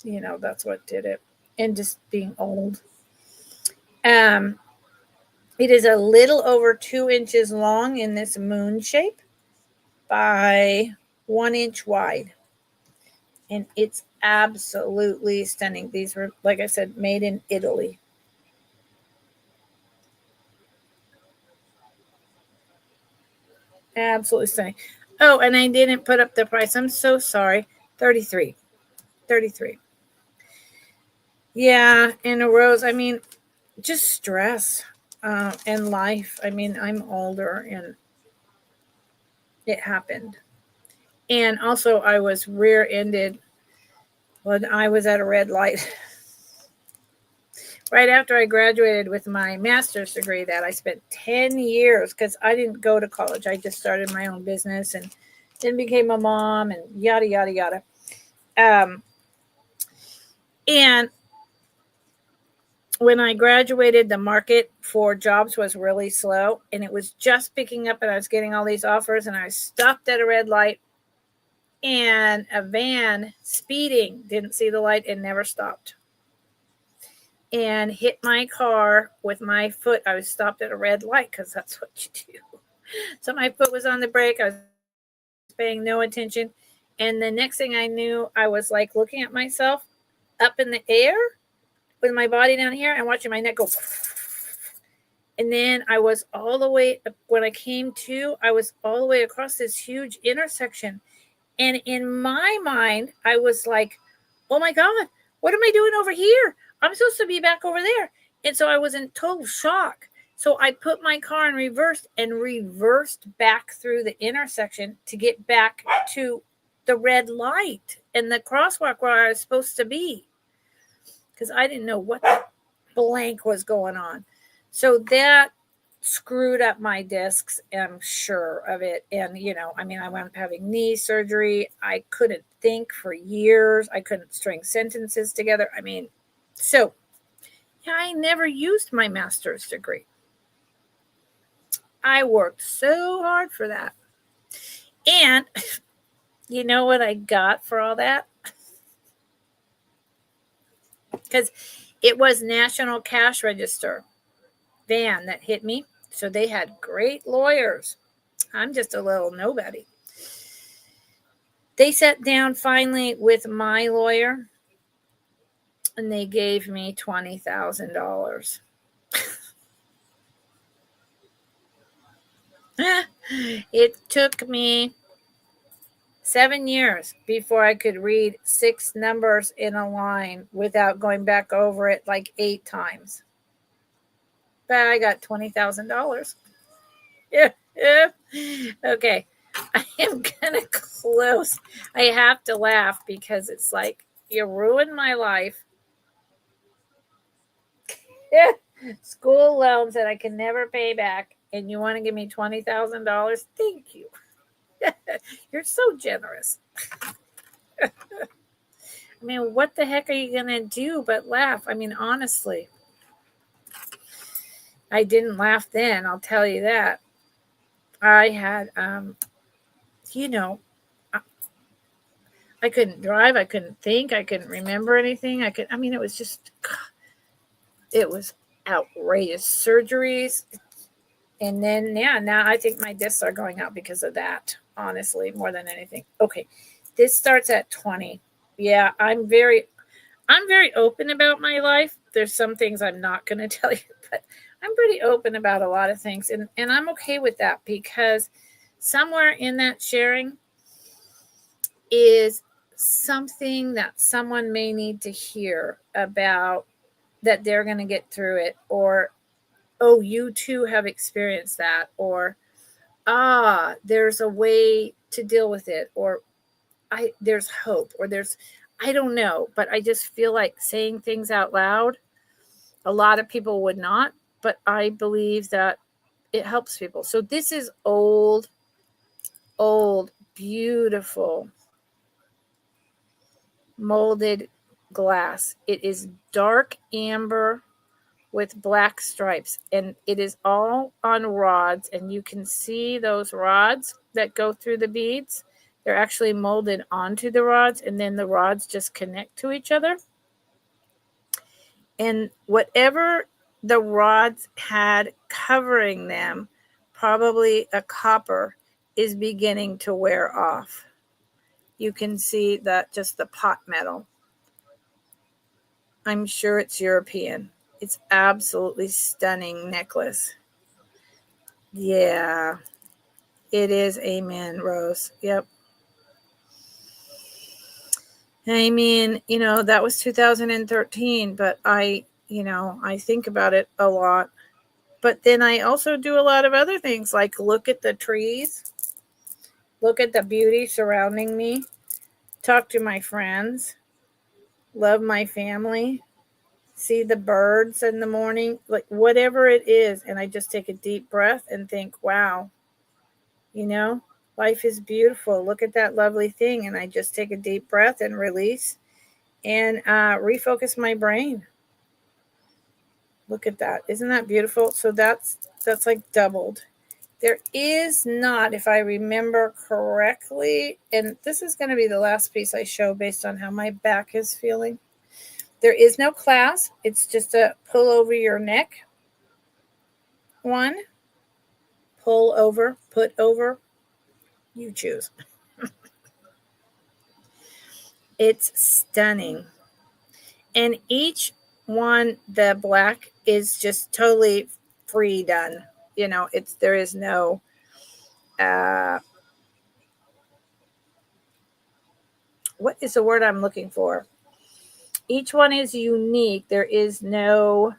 that's what did it. And just being old. Um, it is a little over 2 inches long in this moon shape by 1 inch wide. And it's absolutely stunning. These were, like I said, made in Italy. Absolutely stunning. Oh, and I didn't put up the price. I'm so sorry. 33. 33. Yeah, and a rose. I mean, just stress and life. I mean, I'm older and it happened. And also, I was rear ended when I was at a red light. Right after I graduated with my master's degree, that I spent 10 years because I didn't go to college. I just started my own business and then became a mom and yada, yada, yada. And when I graduated, the market for jobs was really slow and it was just picking up and I was getting all these offers and I stopped at a red light and a van speeding didn't see the light and never stopped and hit my car with my foot. I was stopped at a red light because that's what you do. So my foot was on the brake. I was paying no attention. And the next thing I knew, I was like looking at myself up in the air with my body down here and watching my neck go. And then I was all the way, when I came to, I was all the way across this huge intersection. And in my mind, I was like, oh my God, what am I doing over here? I'm supposed to be back over there. And so I was in total shock. So I put my car in reverse and reversed back through the intersection to get back to the red light and the crosswalk where I was supposed to be. Because I didn't know what the blank was going on. So that screwed up my discs, I'm sure of it. And, I wound up having knee surgery. I couldn't think for years. I couldn't string sentences together. So yeah, I never used my master's degree. I worked so hard for that. And you know what I got for all that? Because it was National Cash Register van that hit me. So they had great lawyers. I'm just a little nobody. They sat down finally with my lawyer and they gave me $20,000. It took me 7 years before I could read 6 numbers in a line without going back over it like 8 times. But I got $20,000. Yeah. Okay. I am going to close. I have to laugh because it's like, you ruined my life. School loans that I can never pay back, and you want to give me $20,000? Thank you. You're so generous. What the heck are you going to do but laugh? Honestly. I didn't laugh then, I'll tell you that. I had, I couldn't drive. I couldn't think. I couldn't remember anything. It was just, it was outrageous. Surgeries. And then, yeah, now I think my discs are going out because of that, honestly, more than anything. Okay. This starts at 20. Yeah, I'm very open about my life. There's some things I'm not going to tell you, but I'm pretty open about a lot of things. And I'm okay with that because somewhere in that sharing is something that someone may need to hear about, that they're going to get through it, or, oh, you too have experienced that, or, there's a way to deal with it, or there's hope, or I don't know, but I just feel like saying things out loud. A lot of people would not, but I believe that it helps people. So this is old. old, beautiful molded glass. It is dark amber with black stripes, and it is all on rods, and you can see those rods that go through the beads. They're actually molded onto the rods, and then the rods just connect to each other. And whatever the rods had covering them, probably a copper, is beginning to wear off. You can see that just the pot metal. I'm sure it's European. It's absolutely stunning necklace. Yeah, it is. Amen, Rose. Yep. I mean, that was 2013, but I think about it a lot. But then I also do a lot of other things, like look at the trees, look at the beauty surrounding me, talk to my friends, love my family, see the birds in the morning, like whatever it is. And I just take a deep breath and think, wow, life is beautiful. Look at that lovely thing. And I just take a deep breath and release and refocus my brain. Look at that. Isn't that beautiful? So that's like doubled. There is not, if I remember correctly, and this is going to be the last piece I show based on how my back is feeling. There is no clasp. It's just a pull over your neck. One, pull over, put over, you choose. It's stunning. And each one, the black is just totally free done. There is no what is the word I'm looking for? Each one is unique. There is no,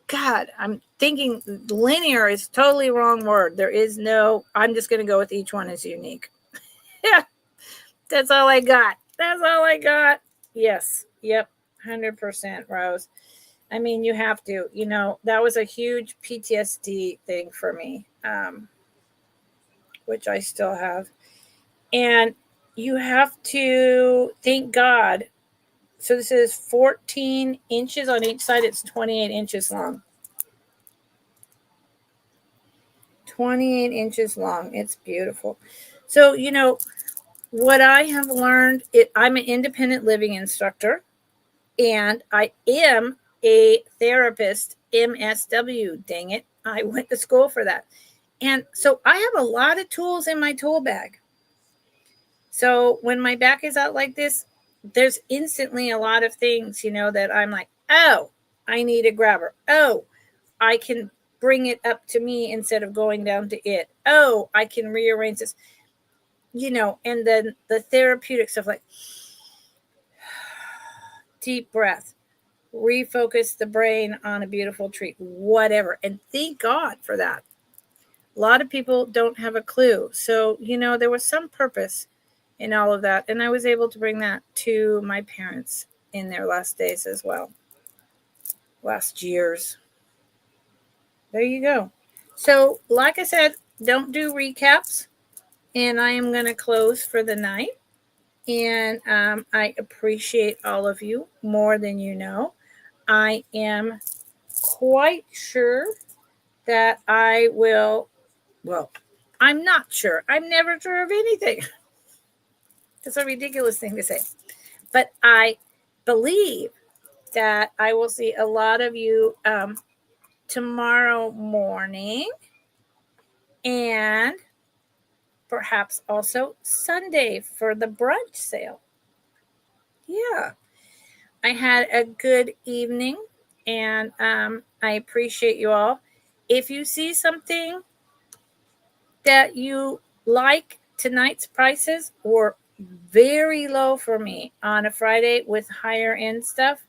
God, I'm thinking linear is totally wrong word. There is no, I'm just going to go with each one is unique. Yeah, that's all I got. That's all I got. Yes. Yep. 100%, Rose. I mean, you have to, that was a huge PTSD thing for me, which I still have. And you have to thank God. So this is 14 inches on each side. It's 28 inches long. 28 inches long. It's beautiful. So, what I have learned, I'm an independent living instructor, and I am a therapist, MSW. Dang it. I went to school for that. And so I have a lot of tools in my tool bag. So when my back is out like this, there's instantly a lot of things, that I'm like, oh, I need a grabber. Oh, I can bring it up to me instead of going down to it. Oh, I can rearrange this, and then the therapeutic stuff, like deep breath, refocus the brain on a beautiful treat, whatever. And thank God for that. A lot of people don't have a clue. So, there was some purpose in all of that. And I was able to bring that to my parents in their last days as well. Last years. There you go. So, like I said, don't do recaps. And I am going to close for the night. And I appreciate all of you more than you know. I am quite sure that I will, well, I'm not sure. I'm never sure of anything. It's a ridiculous thing to say. But I believe that I will see a lot of you tomorrow morning, and perhaps also Sunday for the brunch sale. Yeah. I had a good evening, and I appreciate you all. If you see something that you like, tonight's prices were very low for me on a Friday with higher end stuff.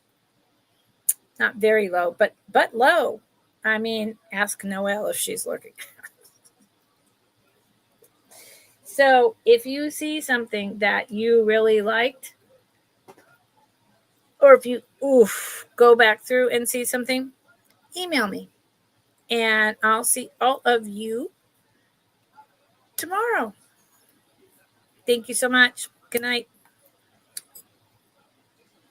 Not very low, but low. I mean, ask Noelle if she's looking. So if you see something that you really liked, or if you go back through and see something, email me And I'll see all of you tomorrow. Thank you so much. Good night.